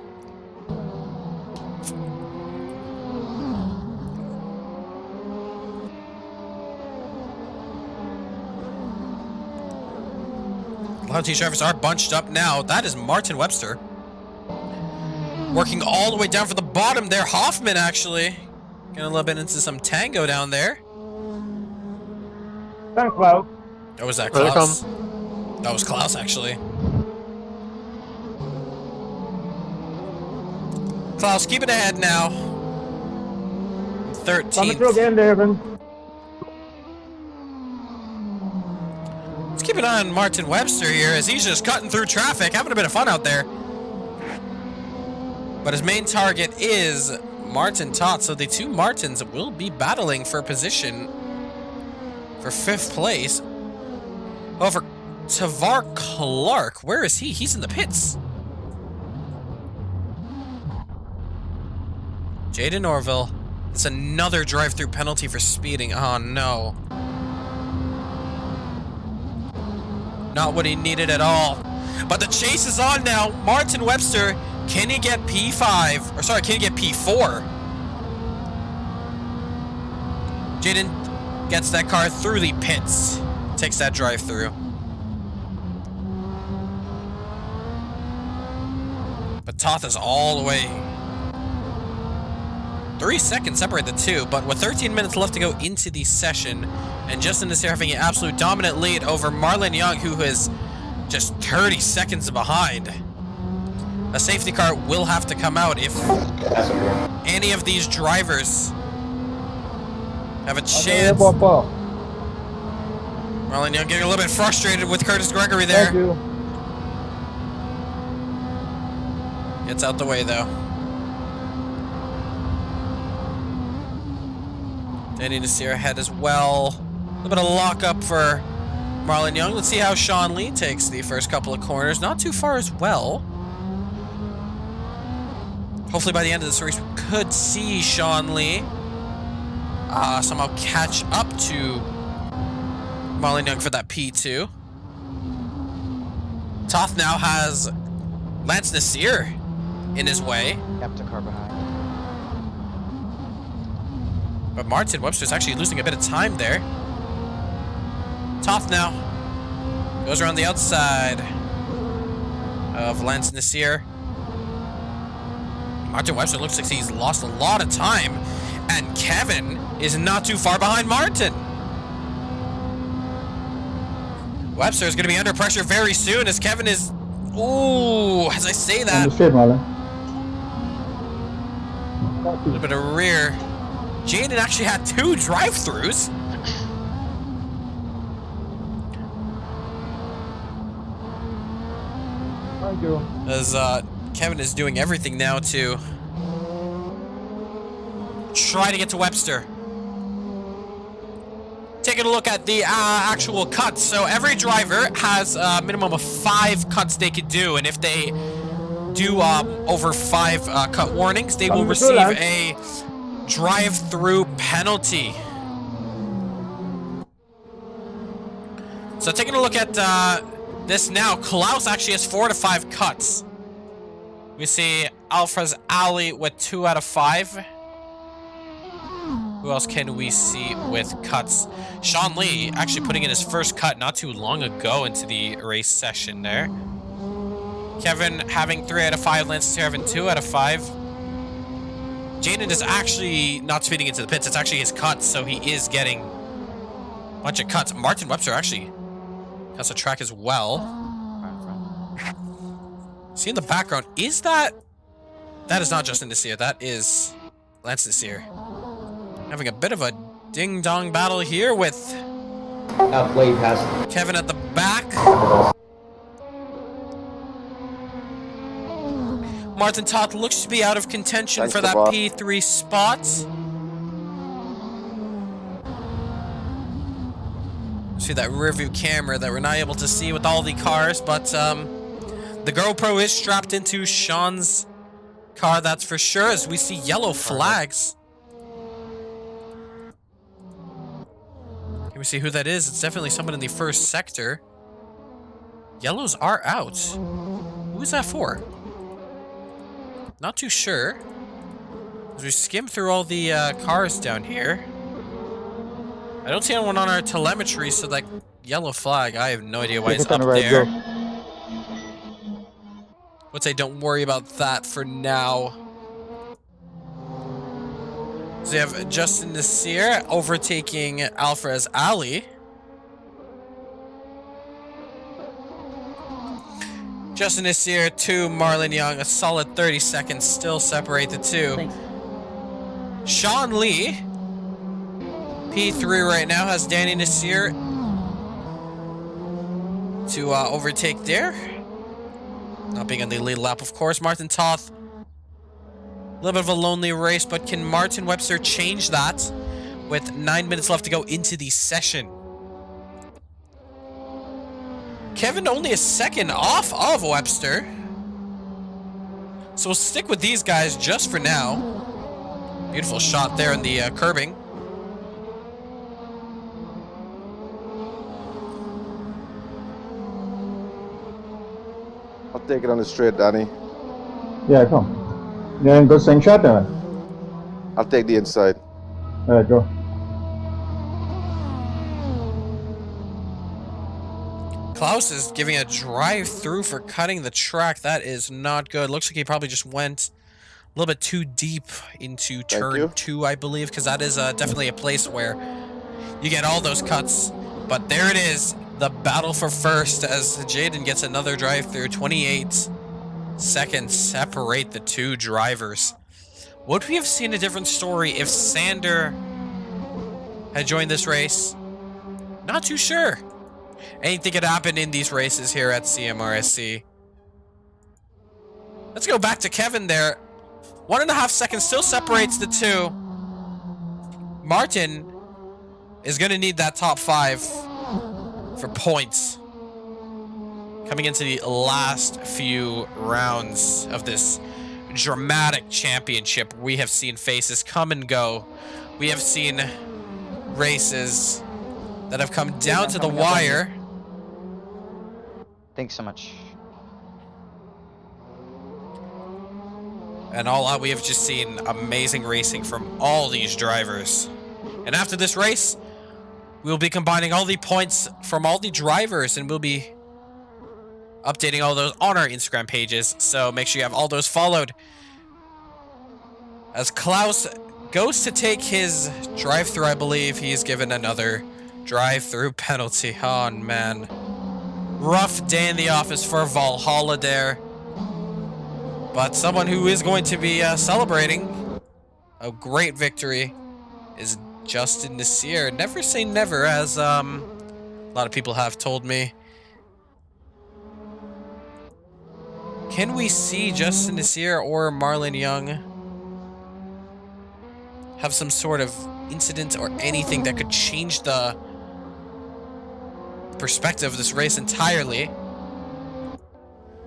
S3: A lot of these drivers are bunched up now. That is Martin Webster. Working all the way down for the bottom there. Hoffman, actually. Getting a little bit into some tango down there.
S8: Thanks, Klaus.
S3: Oh, was that Klaus? That was Klaus, actually. Klaus, keep it ahead now. 13th.
S8: Coming through again, David.
S3: Let's keep an eye on Martin Webster here as he's just cutting through traffic, having a bit of fun out there. But his main target is Martin Toth, so the two Martins will be battling for position for 5th place. Over Tavar Clark, where is he? He's in the pits. Jaden Orville. It's another drive-through penalty for speeding. Oh no. Not what he needed at all. But the chase is on now. Martin Webster, can he get P5? Or sorry, can he get P4? Jaden gets that car through the pits. Takes that drive-through. But Toth is all the way. 3 seconds separate the two, but with 13 minutes left to go into the session, and Justin is here having an absolute dominant lead over Marlon Young, who is just 30 seconds behind. A safety car will have to come out if any of these drivers have a chance. Marlon Young getting a little bit frustrated with Curtis Gregory there.
S8: Thank you.
S3: Gets out the way though. Danny Nasir ahead as well. A little bit of lockup for Marlon Young. Let's see how Sean Lee takes the first couple of corners. Not too far as well. Hopefully by the end of this race we could see Sean Lee somehow catch up to Marlon Young for that P2. Toth now has Lance Nasir in his way.
S4: Kept a car behind.
S3: But Martin Webster's actually losing a bit of time there. Toth now goes around the outside of Lance Nasir. Martin Webster looks like he's lost a lot of time, and Kevin is not too far behind Martin. Webster is going to be under pressure very soon as Kevin is... Ooh, as I say that... A little bit of rear. Jaden actually had 2 drive-thrus.
S8: Thank you.
S3: As Kevin is doing everything now to try to get to Webster. Taking a look at the actual cuts. So every driver has a minimum of 5 cuts they could do, and if they do over 5 cut warnings, they will receive a drive-through penalty. So taking a look at this now, Klaus actually has 4 to 5 cuts. We see Alfred Ali with 2 out of 5. Who else can we see with cuts? Sean Lee actually putting in his first cut not too long ago into the race session there. Kevin having 3 out of 5, Lance having 2 out of 5. Jaden is actually not speeding into the pits. It's actually his cuts, so he is getting a bunch of cuts. Martin Webster actually Has a track as well. See in the background, is that... That is not Justin Desir, that is Lance Desir. Having a bit of a ding-dong battle here with
S6: Way past.
S3: Kevin at the back. Martin Toth looks to be out of contention for that P3 spot. See that rear view camera that we're not able to see with all the cars, but the GoPro is strapped into Sean's car, that's for sure, as we see yellow flags. Can we see who that is? It's definitely someone in the first sector. Yellows are out. Who is that for? Not too sure. As we skim through all the cars down here. I don't see anyone on our telemetry, so that yellow flag, I have no idea why it's up there. Would say don't worry about that for now. So we have Justin Nasir overtaking Alvarez Ali. Justin Nasir to Marlon Young, a solid 30 seconds still separate the two.
S11: Thanks.
S3: Sean Lee, P3 right now, has Danny Nasir to overtake there. Not being on the lead lap, of course. Martin Toth, a little bit of a lonely race, but can Martin Webster change that with 9 minutes left to go into the session? Kevin only a second off of Webster. So we'll stick with these guys just for now. Beautiful shot there in the curbing.
S7: I'll take it on the straight, Danny.
S14: Yeah, come. You want to go same shot then?
S7: I'll take the inside.
S14: Alright, go.
S3: Klaus is giving a drive-through for cutting the track. That is not good. Looks like he probably just went a little bit too deep into turn 2, I believe, because that is definitely a place where you get all those cuts. But there it is, the battle for first as Jaden gets another drive-through. 28 seconds separate the two drivers. Would we have seen a different story if Sander had joined this race? Not too sure. Anything could happen in these races here at CMRSC. Let's go back to Kevin there. 1.5 seconds still separates the two. Martin is going to need that top 5 for points coming into the last few rounds of this dramatic championship. We have seen faces come and go. We have seen races that have come down to the wire.
S4: Thanks so much.
S3: And all out, we have just seen amazing racing from all these drivers. And after this race, we'll be combining all the points from all the drivers, and we'll be updating all those on our Instagram pages. So make sure you have all those followed. As Klaus goes to take his drive-through, I believe he's given another drive-through penalty. Oh, man. Rough day in the office for Valhalla there. But someone who is going to be celebrating a great victory is Justin Nasir. Never say never, as a lot of people have told me. Can we see Justin Nasir or Marlon Young have some sort of incident or anything that could change the perspective of this race entirely?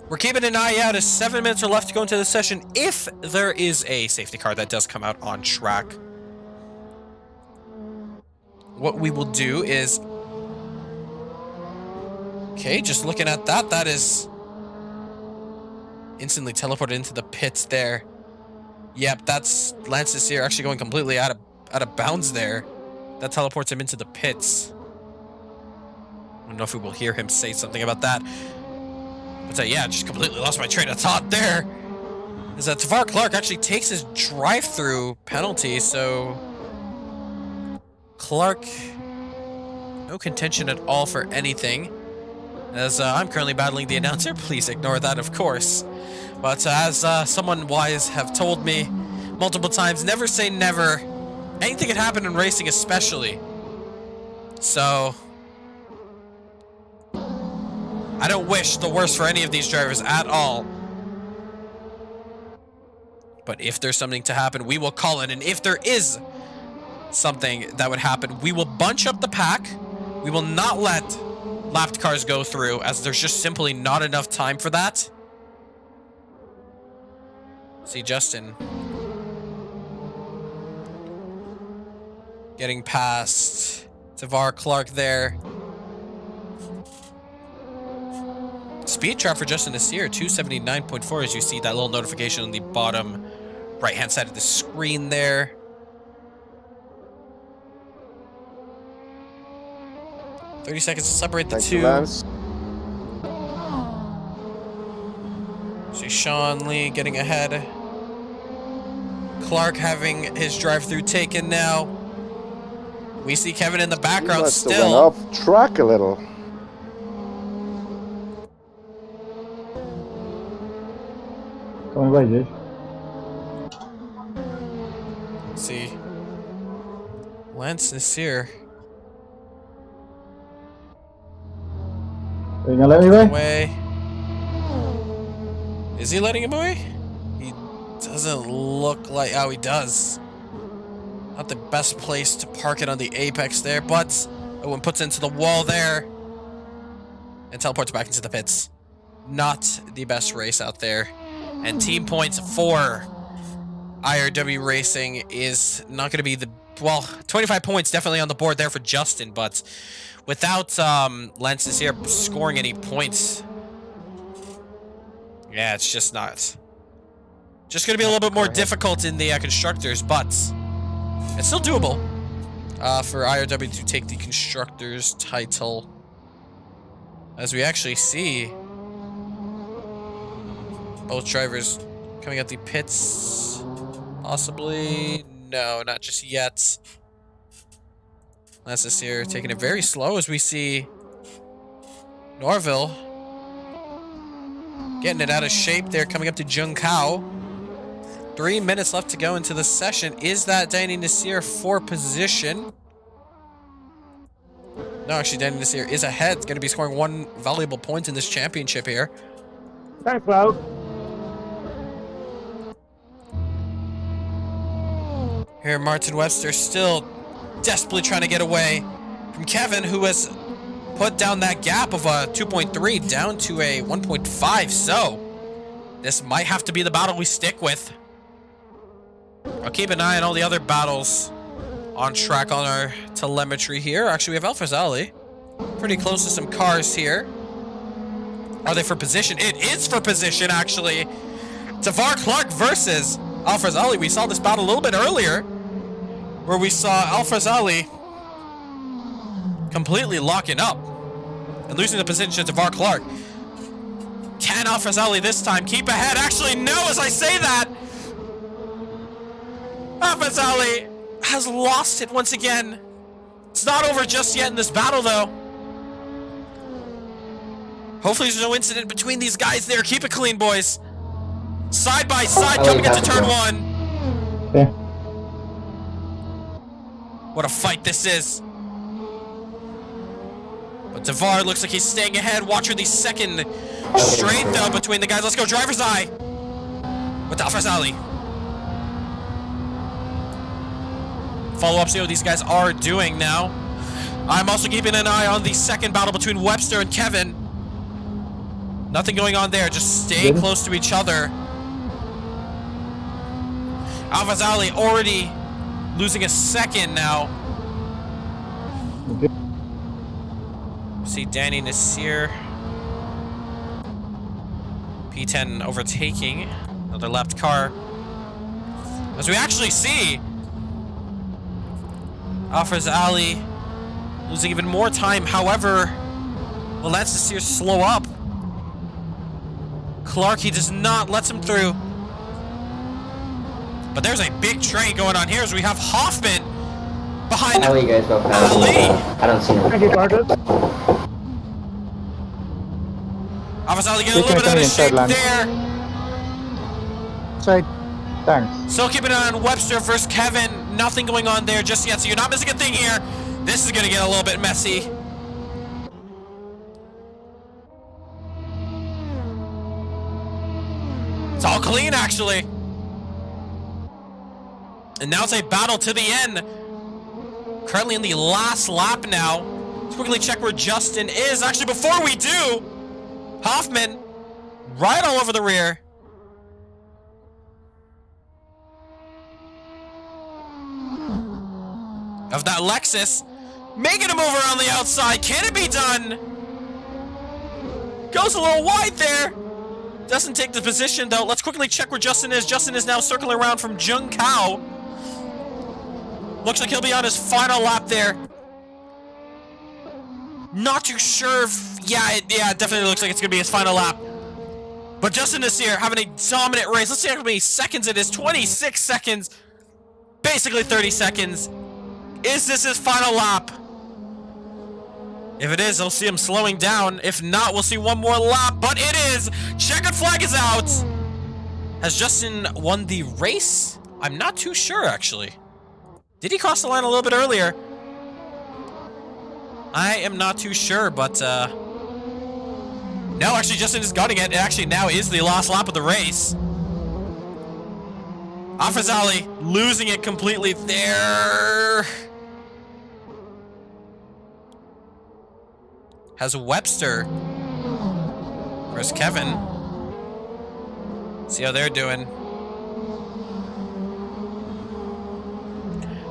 S3: We're keeping an eye out as 7 minutes are left to go into the session if there is a safety car that does come out on track. What we will do is... Okay, just looking at that, that is instantly teleported into the pits there. Yep, that's Lance Desir actually going completely out of bounds there. That teleports him into the pits. I don't know if we will hear him say something about that. But yeah, just completely lost my train of thought there. Is that Tavares Clark actually takes his drive-through penalty, so Clark, no contention at all for anything. As I'm currently battling the announcer, please ignore that, of course. But as someone wise have told me multiple times, never say never. Anything can happen in racing, especially. So, I don't wish the worst for any of these drivers at all. But if there's something to happen, we will call it. And if there is something that would happen, we will bunch up the pack. We will not let lapped cars go through, as there's just simply not enough time for that. See Justin getting past Tavar Clark there. Speed trap for Justin Nasir, 279.4, as you see that little notification on the bottom right-hand side of the screen there. "30 seconds to separate the two." See Sean Lee getting ahead. Clark having his drive-through taken now. We see Kevin in the background
S7: He must have
S3: still.
S7: went off track a little.
S14: Coming by, Jay.
S3: Let's see. Lance Nasir.
S14: Are you gonna let me away?
S3: Away. Is he letting him away? He doesn't look like... Oh, he does. Not the best place to park it on the apex there, but Owen puts it into the wall there and teleports back into the pits. Not the best race out there. And team points for IRW Racing is not going to be the... Well, 25 points definitely on the board there for Justin, but without Lance here scoring any points, yeah, it's just not. Just going to be a little bit more difficult in the constructors, but it's still doable for IRW to take the constructors title. As we actually see both drivers coming out the pits, possibly. No, not just yet. Lance here taking it very slow as we see Norville getting it out of shape there, coming up to Jung Kao. 3 minutes left to go into the session. Is that Danny Nasir for position? No, actually, Danny Nasir is ahead. Going to be scoring one valuable point in this championship here.
S8: Thanks, Cloud.
S3: Here, Martin Webster still desperately trying to get away from Kevin, who has put down that gap of a 2.3 down to a 1.5. So this might have to be the battle we stick with. I'll keep an eye on all the other battles on track on our telemetry here. Actually, we have Alphas Ali pretty close to some cars here. Are they for position? It is for position, actually. Tavar Clark versus Alphas Ali. We saw this battle a little bit earlier, where we saw Alphas Ali completely locking up and losing the position to Tavar Clark. Can Alphas Ali this time keep ahead? Actually, no, as I say that. Alphas Ali has lost it once again. It's not over just yet in this battle, though. Hopefully there's no incident between these guys there. Keep it clean, boys. Side by side coming into turn one.
S14: Okay.
S3: What a fight this is. But Tavar looks like he's staying ahead. Watch for the second straight, though, between the guys. Let's go, driver's eye. With Alphas Ali. Follow up, see what these guys are doing now. I'm also keeping an eye on the second battle between Webster and Kevin. Nothing going on there, just staying close to each other. Alphas Ali already losing a second now.
S14: Okay.
S3: See Danny Nasir. P10 overtaking another lapped car. As we actually see Alphas Ali losing even more time. However, will Lance Nasir slow up? Clark, he does not let him through. But there's a big train going on here as we have Hoffman behind
S6: Ali, you guys go past.
S3: Ali.
S6: I don't see him.
S8: Thank you, Carter.
S3: Avus getting a little bit out of shape there.
S10: Side.
S8: Thanks.
S3: Still keeping an eye on Webster versus Kevin. Nothing going on there just yet, so you're not missing a thing here. This is going to get a little bit messy. It's all clean, actually. And now it's a battle to the end. Currently in the last lap now. Let's quickly check where Justin is. Actually, before we do, Hoffman right all over the rear. Of that Lexus, making a move around the outside. Can it be done? Goes a little wide there. Doesn't take the position though. Let's quickly check where Justin is. Justin is now circling around from Jung Kao. Looks like he'll be on his final lap there. Not too sure if, yeah, it definitely looks like it's gonna be his final lap. But Justin is here having a dominant race. Let's see how many seconds it is. 26 seconds. Basically 30 seconds. Is this his final lap? If it is, I'll see him slowing down. If not, we'll see one more lap. But it is! Checkered flag is out! Has Justin won the race? I'm not too sure, actually. Did he cross the line a little bit earlier? I am not too sure, but no, actually, Justin is gunning it. It actually now is the last lap of the race. Avus losing it completely there. Has Webster versus Kevin. See how they're doing.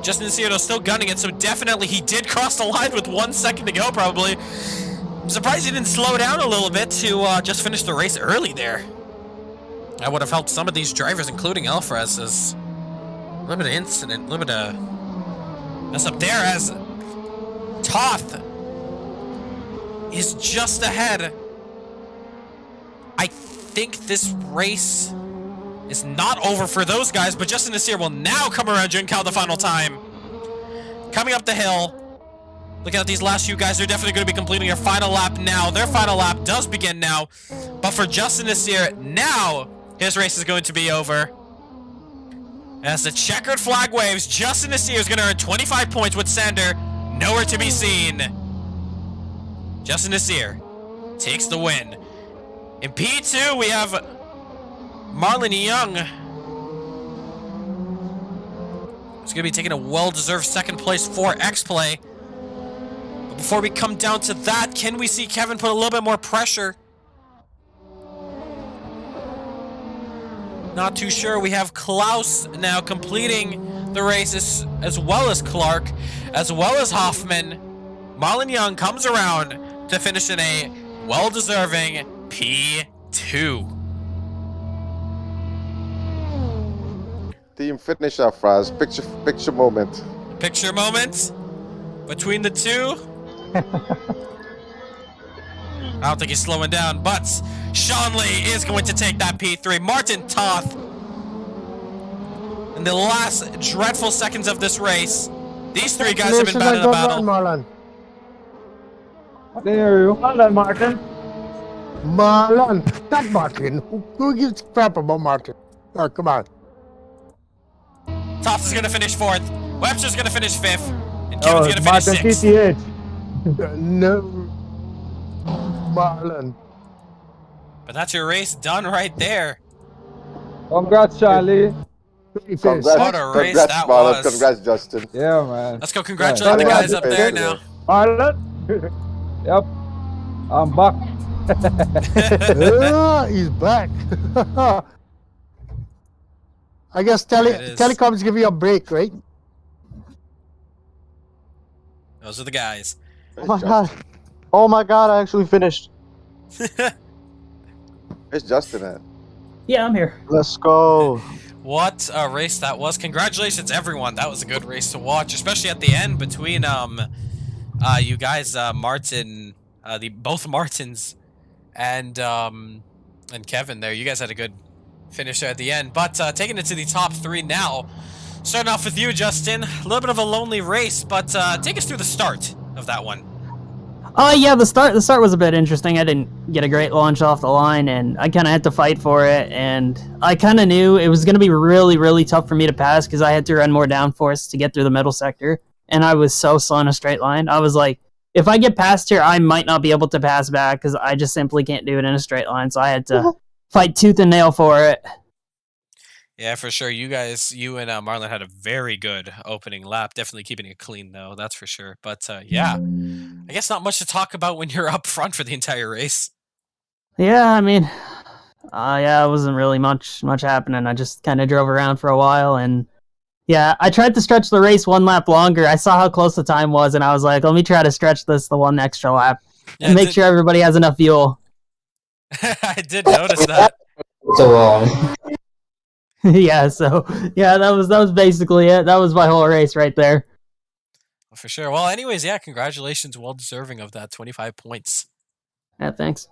S3: Justin Cierto still gunning it, so definitely he did cross the line with 1 second to go, probably. I'm surprised he didn't slow down a little bit to just finish the race early there. I would have helped some of these drivers, including Alfrez, as a little bit of incident, a little bit of mess up there, as Toth is just ahead. I think this race is not over for those guys, but Justin Nasir will now come around Juncal the final time. Coming up the hill. Looking at these last few guys, they're definitely going to be completing their final lap now. Their final lap does begin now. But for Justin Nasir, now his race is going to be over. As the checkered flag waves, Justin Nasir is going to earn 25 points with Sander nowhere to be seen. Justin Nasir takes the win. In P2, we have Marlon Young. He's going to be taking a well-deserved second place for X-Play. But before we come down to that, can we see Kevin put a little bit more pressure? Not too sure. We have Klaus now completing the races, as well as Clark, as well as Hoffman. Marlon Young comes around to finish in a well-deserving P2.
S7: Team finish off, Fraz. Picture moment.
S3: Picture moment between the two. I don't think he's slowing down, but Sean Lee is going to take that P3. Martin Toth in the last dreadful seconds of this race. These three guys have been battling the battle.
S10: Marlon.
S5: There you
S10: Well done, Martin. Marlon. Not Martin. Who gives a crap about Martin? Oh, come on.
S3: Toth is going to finish 4th. Webster's going to finish 5th. And Kevin's going to finish 6th.
S10: No. Marlon.
S3: But that's your race done right there.
S5: Congrats, Charlie.
S7: Congrats,
S3: What a race
S7: congrats,
S3: that
S7: Marlon.
S3: was.
S7: Congrats, Justin.
S5: Yeah, man.
S3: Let's go congratulate the guys up there now.
S5: Marlon. Yep. I'm back.
S10: He's back. I guess telecoms give you a break, right?
S3: Those are the guys.
S16: Oh my god. Oh my god, I actually finished.
S7: Where's Justin at?
S11: Yeah, I'm here.
S16: Let's go.
S3: What a race that was. Congratulations, everyone. That was a good race to watch, especially at the end between you guys, Martin, both Martins and Kevin there. You guys had a good finish there at the end. But taking it to the top 3 now. Starting off with you, Justin. A little bit of a lonely race, but take us through the start of that one.
S11: Oh yeah, the start was a bit interesting. I didn't get a great launch off the line, and I kind of had to fight for it. And I kind of knew it was going to be really, really tough for me to pass because I had to run more downforce to get through the middle sector, and I was so slow in a straight line. I was like, if I get past here, I might not be able to pass back because I just simply can't do it in a straight line. So I had to fight tooth and nail for it.
S3: Yeah, for sure. You and Marlon had a very good opening lap. Definitely keeping it clean, though. That's for sure. But yeah, I guess not much to talk about when you're up front for the entire race.
S11: Yeah, I mean, yeah, it wasn't really much happening. I just kind of drove around for a while, and yeah, I tried to stretch the race one lap longer. I saw how close the time was, and I was like, let me try to stretch this the one extra lap and make sure everybody has enough fuel.
S3: I did notice that.
S6: So long.
S11: Yeah, so yeah, that was basically it. That was my whole race right there.
S3: For sure. Well, anyways, yeah, congratulations. Well deserving of that 25 points.
S11: Yeah, thanks.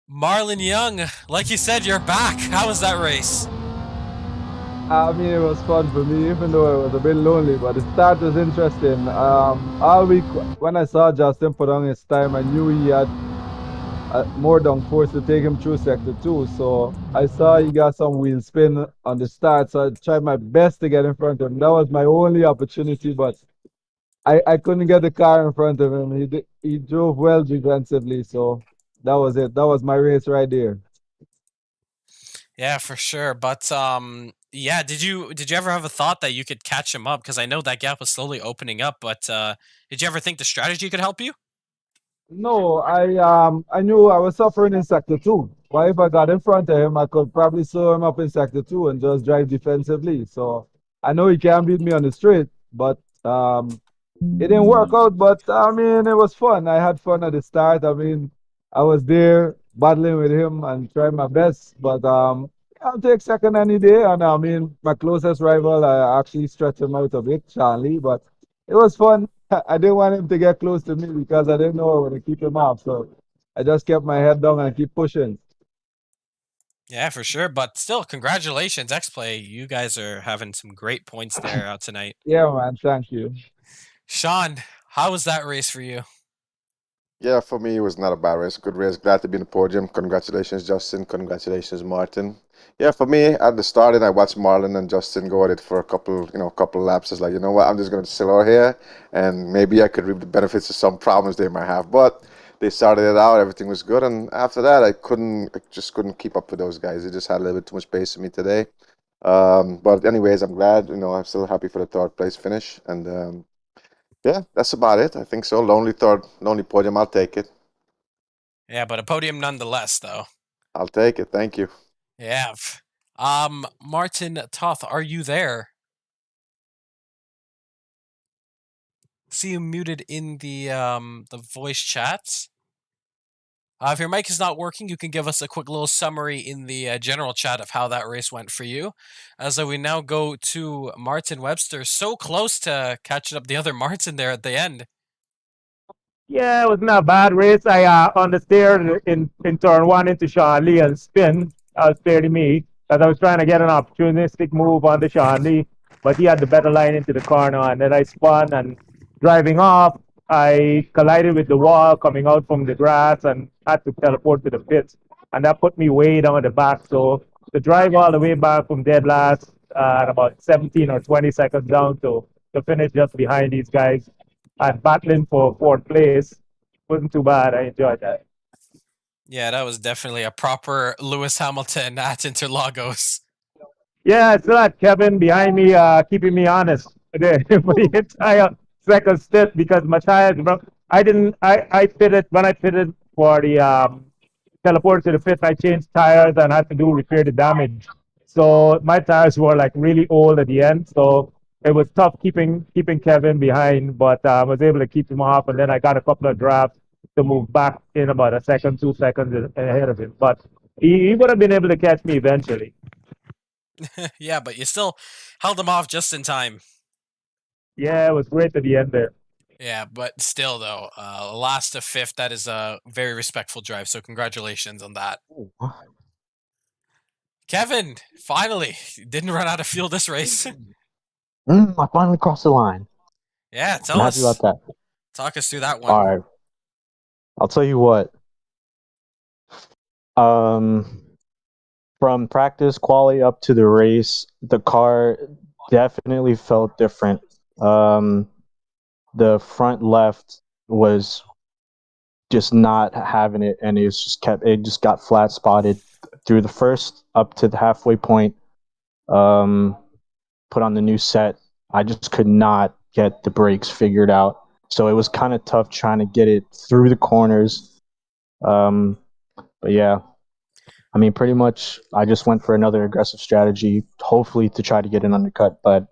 S3: Marlon Young, like you said, you're back. How was that race?
S5: I mean, it was fun for me, even though it was a bit lonely, but the start was interesting. All week, when I saw Justin put on his time, I knew he had more downforce to take him through sector 2. So I saw he got some wheel spin on the start, so I tried my best to get in front of him. That was my only opportunity, but I couldn't get the car in front of him. He drove well defensively, so that was it. That was my race right there.
S3: Yeah, for sure. But yeah, did you ever have a thought that you could catch him up? Because I know that gap was slowly opening up, but did you ever think the strategy could help you?
S5: No, I knew I was suffering in sector 2. But if I got in front of him, I could probably slow him up in sector 2 and just drive defensively. So I know he can't beat me on the straight, but it didn't work out. But I mean, it was fun. I had fun at the start. I mean, I was there battling with him and trying my best. But I'll take second any day. And I mean, my closest rival, I actually stretched him out a bit, Charlie. But it was fun. I didn't want him to get close to me because I didn't know how to keep him off. So I just kept my head down and keep pushing.
S3: Yeah, for sure. But still, congratulations, X-Play. You guys are having some great points there out tonight.
S5: Yeah, man. Thank you.
S3: Sean, how was that race for you?
S7: Yeah, for me, it was not a bad race. Good race. Glad to be in the podium. Congratulations, Justin. Congratulations, Martin. Yeah, for me, at the start, I watched Marlon and Justin go at it for a couple laps. It's like, you know what, I'm just going to chill out here, and maybe I could reap the benefits of some problems they might have. But they started it out, everything was good, and after that, I just couldn't keep up with those guys. They just had a little bit too much pace for me today. But anyways, I'm glad. I'm still happy for the third place finish, and yeah, that's about it. I think so. Lonely podium. I'll take it.
S3: Yeah, but a podium nonetheless, though.
S7: I'll take it. Thank you.
S3: Yeah. Martin Toth, are you there? See you muted in the voice chats. If your mic is not working, you can give us a quick little summary in the general chat of how that race went for you. As we now go to Martin Webster, so close to catching up the other Martin there at the end.
S8: Yeah, it was not a bad race. I understeered in turn 1 into Sean Lee and spin. That was fair to me because I was trying to get an opportunistic move onto Sean Lee, but he had the better line into the corner, and then I spun and driving off. I collided with the wall coming out from the grass and had to teleport to the pits, and that put me way down at the back. So to drive all the way back from dead last at about 17 or 20 seconds down to finish just behind these guys and battling for 4th place wasn't too bad. I enjoyed that.
S3: Yeah, that was definitely a proper Lewis Hamilton at Interlagos.
S8: Yeah, I still had Kevin behind me, keeping me honest for the entire second stint because my tires, I fitted, when I fitted for the teleport to the pit, I changed tires and had to repair the damage. So my tires were like really old at the end. So it was tough keeping Kevin behind, but I was able to keep him off, and then I got a couple of drafts to move back in about a second, 2 seconds ahead of him. But he would have been able to catch me eventually.
S3: Yeah, but you still held him off just in time.
S8: Yeah, it was great at the end there.
S3: Yeah, but still, though, last to 5th, that is a very respectful drive, so congratulations on that. Kevin, finally, didn't run out of fuel this race.
S16: I finally crossed the line.
S3: Yeah,
S16: I'm happy about that.
S3: Talk us through that one.
S16: All right.
S17: I'll tell you what. From practice quality up to the race, the car definitely felt different. The front left was just not having it, and it just got flat spotted through the first up to the halfway point. Put on the new set. I just could not get the brakes figured out, so it was kind of tough trying to get it through the corners. But yeah, I mean, pretty much, I just went for another aggressive strategy, hopefully to try to get an undercut, but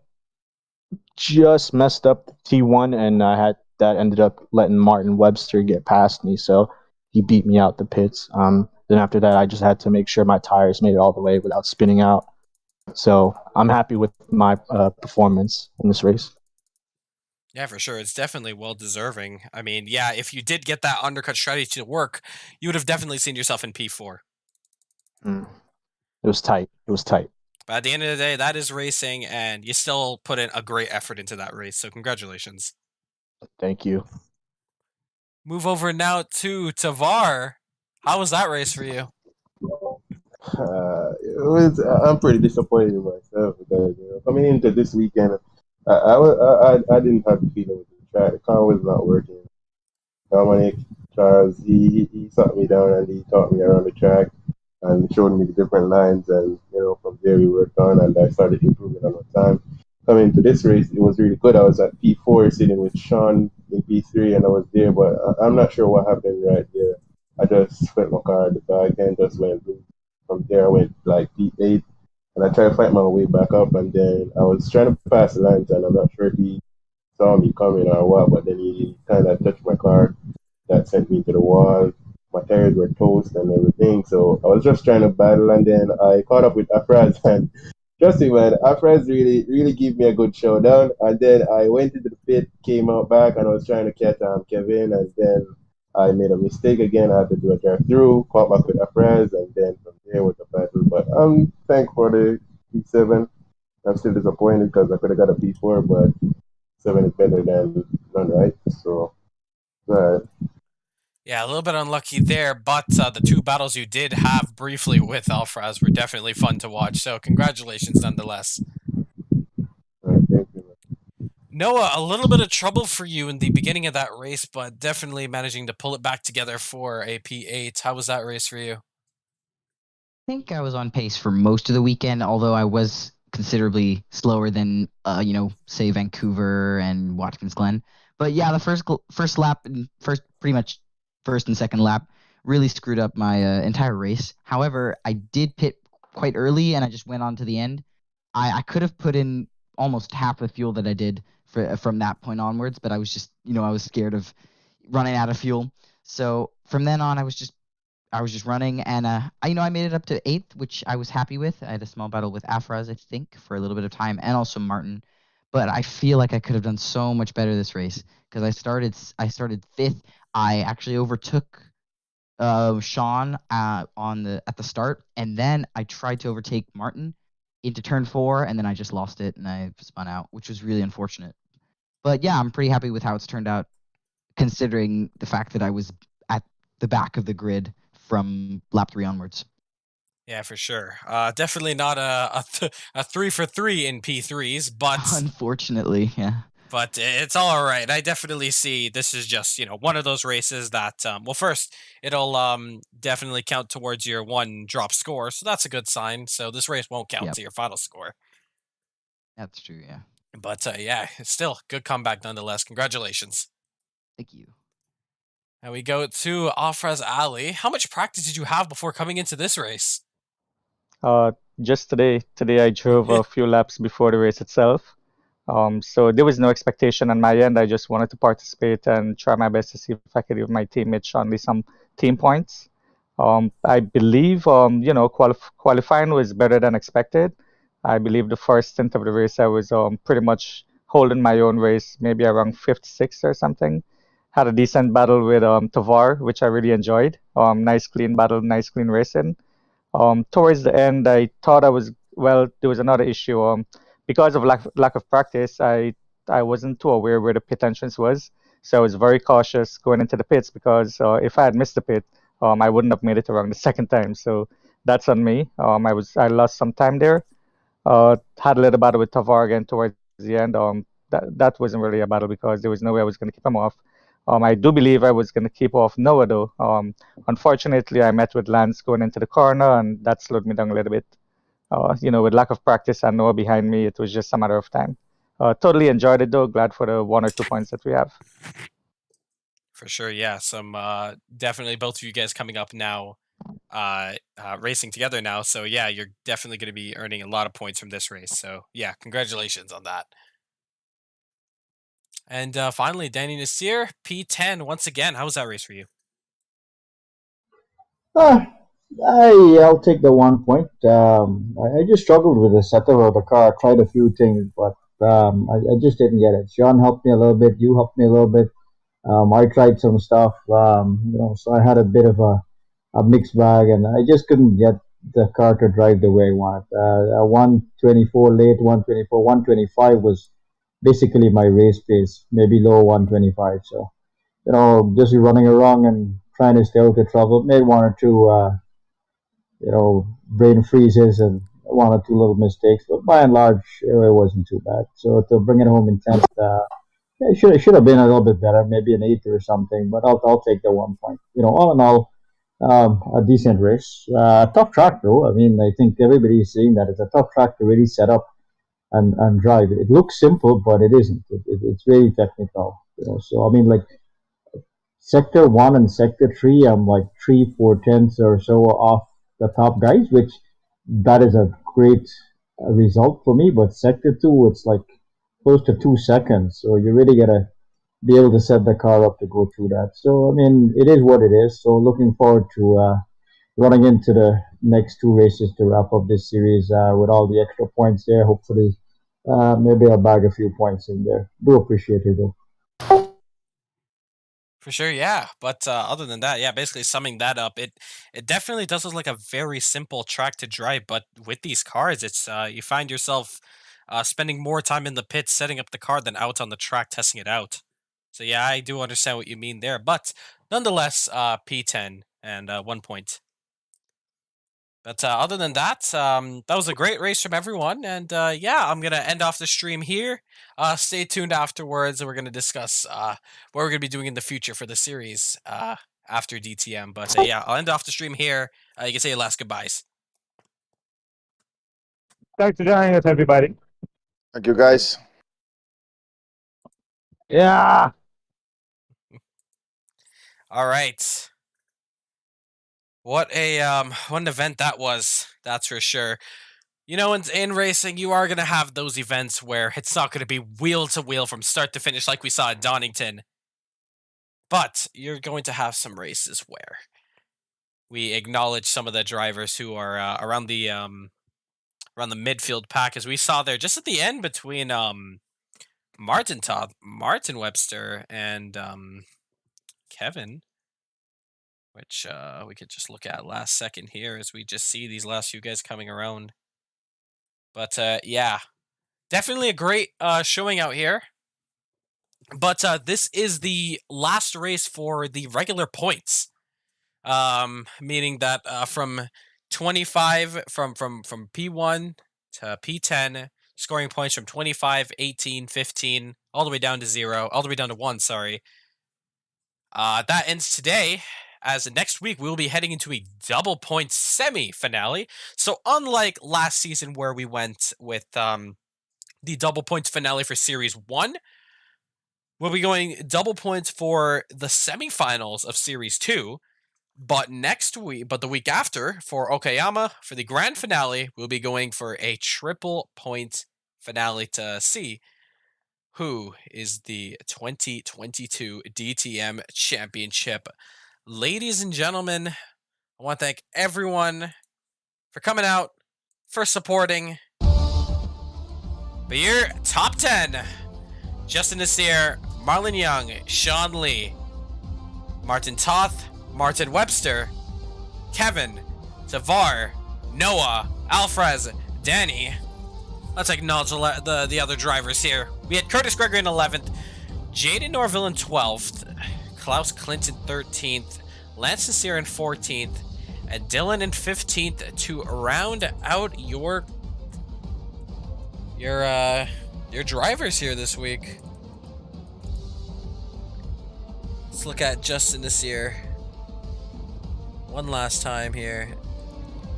S17: just messed up T1, and that ended up letting Martin Webster get past me, so he beat me out the pits. Then after that, I just had to make sure my tires made it all the way without spinning out. So I'm happy with my performance in this race.
S3: Yeah, for sure. It's definitely well deserving. I mean, yeah, if you did get that undercut strategy to work, you would have definitely seen yourself in P4.
S17: It was tight. It was tight.
S3: But at the end of the day, that is racing, and you still put in a great effort into that race. So congratulations.
S17: Thank you.
S3: Move over now to Tavar. How was that race for you?
S9: I'm pretty disappointed in myself because coming into this weekend, I didn't have the feeling with the track. The car was not working. Dominic Charles he sat me down and he taught me around the track and showed me the different lines, and from there we worked on and I started improving on my time. Coming into this race, it was really good. I was at P4 sitting with Sean in P3 and I was there, but I'm not sure what happened right there. I just flipped my car at the back and just went loose. From there I went like P8 and I tried to fight my way back up, and then I was trying to pass the lines and I'm not sure if he saw me coming or what, but then he kind of touched my car. That sent me to the wall. My tires were toast and everything, so I was just trying to battle, and then I caught up with Afraz, and trust me, man, Afraz really gave me a good showdown, and then I went into the pit, came out back, and I was trying to catch Kevin, and then I made a mistake again. I had to do a drive through, caught back with Afraz, and then from there was the battle. But I'm thankful for the P7. I'm still disappointed because I could have got a P4, but 7 is better than none, right? So,
S3: Yeah, a little bit unlucky there, but the two battles you did have briefly with Alfraz were definitely fun to watch, so congratulations nonetheless. Noah, a little bit of trouble for you in the beginning of that race, but definitely managing to pull it back together for a P8. How was that race for you?
S4: I think I was on pace for most of the weekend, although I was considerably slower than, say Vancouver and Watkins Glen. But yeah, the first lap and pretty much first and second lap really screwed up my entire race. However, I did pit quite early and I just went on to the end. I could have put in almost half the fuel that I did from that point onwards, but I was just, I was scared of running out of fuel. So from then on, I was just running, and I made it up to 8th, which I was happy with. I had a small battle with Afraz, I think, for a little bit of time, and also Martin. But I feel like I could have done so much better this race because I started 5th. I actually overtook Sean at the start, and then I tried to overtake Martin into turn 4, and then I just lost it and I spun out, which was really unfortunate. But yeah, I'm pretty happy with how it's turned out, considering the fact that I was at the back of the grid from lap 3 onwards.
S3: Yeah, for sure. Definitely not a 3 for 3 in P3s, but
S4: unfortunately, yeah.
S3: But it's all right. I definitely see this is just one of those races that well, first it'll definitely count towards your 1 drop score, so that's a good sign. So this race won't count to your final score.
S4: That's true, yeah.
S3: But yeah, it's still good comeback nonetheless. Congratulations.
S4: Thank you.
S3: Now we go to Afraz Ali. How much practice did you have before coming into this race?
S17: Just today. Today I drove a few laps before the race itself. So there was no expectation on my end. I just wanted to participate and try my best to see if I could give my teammate Sean Lee some team points. I believe, qualifying was better than expected. I believe the first stint of the race I was pretty much holding my own race, maybe around 5th, 6th or something. Had a decent battle with Tavar, which I really enjoyed. Nice clean battle, nice clean racing. Towards the end, I thought there was another issue. Because of lack of practice, I wasn't too aware where the pit entrance was.
S18: So I was very cautious going into the pits because if I had missed the pit, I wouldn't have made it around the second time. So that's on me. I lost some time there. Had a little battle with Tavar again towards the end. That wasn't really a battle because there was no way I was going to keep him off. I do believe I was going to keep off Noah though. Unfortunately, I met with Lance going into the corner, and that slowed me down a little bit. With lack of practice and Noah behind me, it was just a matter of time. Totally enjoyed it though. Glad for the 1 or 2 points that we have.
S3: For sure, yeah. Some definitely both of you guys coming up now, racing together now. So yeah, you're definitely going to be earning a lot of points from this race. So yeah, congratulations on that. And finally, Danny Nasir, P10 once again. How was that race for you?
S14: I'll take the 1 point. I just struggled with the setup of the car. I tried a few things, but I just didn't get it. Sean helped me a little bit. You helped me a little bit. I tried some stuff, so I had a bit of a mixed bag, and I just couldn't get the car to drive the way I wanted. 124 late, 124, 125 was basically my race pace, maybe low 125. So, just running around and trying to stay out of trouble. Made 1 or 2, brain freezes and 1 or 2 little mistakes, but by and large, it wasn't too bad. So to bring it home in 10th, it should have been a little bit better, maybe an 8th or something, but I'll take the 1 point. All in all, a decent race. Tough track though. I mean, I think everybody is saying that it's a tough track to really set up and drive. It looks simple, but it isn't. It's very technical. So I mean, like Sector 1 and Sector 3, I'm like 3-4 tenths or so off the top guys, which that is a great result for me. But Sector 2, it's like close to 2 seconds. So you really gotta be able to set the car up to go through that. So I mean, it is what it is. So looking forward to running into the next 2 races to wrap up this series with all the extra points there. Hopefully, maybe I'll bag a few points in there. Do appreciate it though.
S3: For sure, yeah. But other than that, yeah, basically summing that up, it definitely does look like a very simple track to drive. But with these cars, it's you find yourself spending more time in the pits setting up the car than out on the track testing it out. So yeah, I do understand what you mean there. But nonetheless, P10 and 1 point. But other than that, that was a great race from everyone. And yeah, I'm going to end off the stream here. Stay tuned afterwards, and we're going to discuss what we're going to be doing in the future for the series after DTM. But yeah, I'll end off the stream here. You can say your last goodbyes.
S8: Thanks for joining us, everybody.
S7: Thank you, guys.
S8: Yeah.
S3: All right. What an event that was, that's for sure. In racing, you are going to have those events where it's not going to be wheel to wheel from start to finish like we saw at Donington. But you're going to have some races where we acknowledge some of the drivers who are around the midfield pack, as we saw there just at the end between Martin Webster and Kevin. Which we could just look at last second here as we just see these last few guys coming around. But yeah, definitely a great showing out here. But this is the last race for the regular points, meaning that from 25 from P1 to P10, scoring points from 25, 18, 15, all the way down to 0, all the way down to 1. Sorry. That ends today. As next week, we'll be heading into a double point semi-finale. So unlike last season where we went with the double points finale for Series 1, we'll be going double points for the semifinals of Series 2. But the week after, for Okayama, for the grand finale, we'll be going for a triple point finale to see who is the 2022 DTM Championship. Ladies and gentlemen, I want to thank everyone for coming out, for supporting. But your top 10, Justin Nasir, Marlon Young, Sean Lee, Martin Toth, Martin Webster, Kevin, Tavar, Noah, Alfrez, Danny. Let's acknowledge the other drivers here. We had Curtis Gregory in 11th, Jaden Norville in 12th, Klaus Clinton 13th, Lance Sincere in 14th, and Dylan in 15th to round out your drivers here this week. Let's look at Justin Nasir one last time here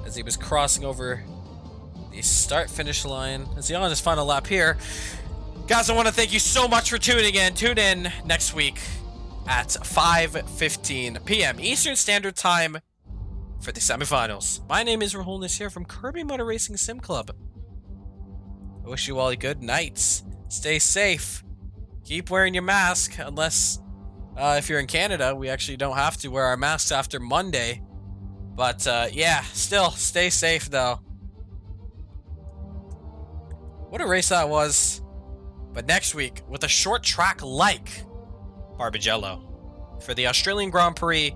S3: as he was crossing over the start-finish line. As he on his final lap here. Guys, I want to thank you so much for tuning in. Tune in next week at 5:15 p.m. Eastern Standard Time for the semifinals. My name is Rahul Nasir from Kirby Motor Racing Sim Club. I wish you all a good night. Stay safe. Keep wearing your mask, unless if you're in Canada, we actually don't have to wear our masks after Monday. But yeah, still stay safe though. What a race that was. But next week, with a short track like Barbagallo for the Australian Grand Prix,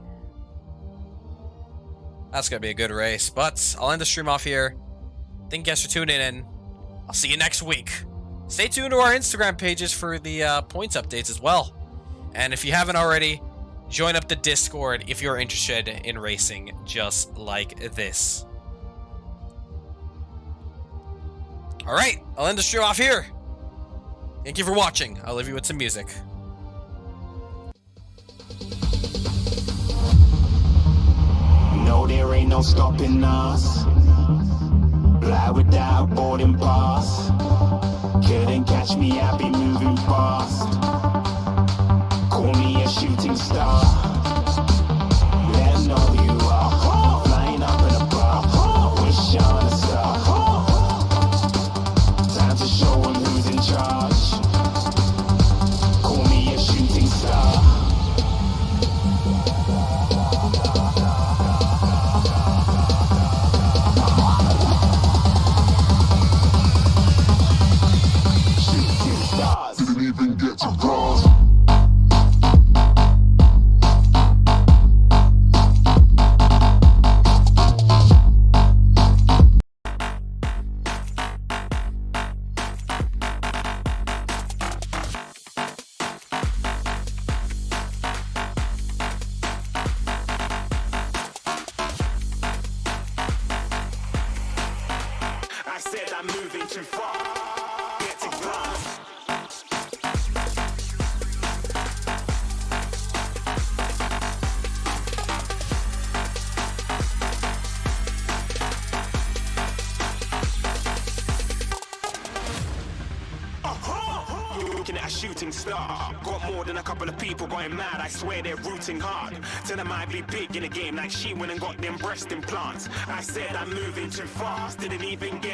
S3: that's going to be a good race. But I'll end the stream off here. Thank you guys for tuning in. I'll see you next week. Stay tuned to our Instagram pages for the points updates as well. And if you haven't already, join up the Discord if you're interested in racing just like this. Alright, I'll end the stream off here. Thank you for watching. I'll leave you with some music.
S2: No, there ain't no stopping us. Fly without boarding pass. Couldn't catch me, I be moving fast. Call me a shooting star. Let 'em know who you are. Flying up in a bar. Wish on a star. Time to show 'em who's in charge. Call me a shooting star. Didn't even get to cross. I said I'm moving too far. Get to glass. Looking at a shooting star. Got more than a couple of people going mad. I swear they're rooting hard. Tell them I be big in the game like she went and got them breast implants. I said I'm moving too fast. Didn't even get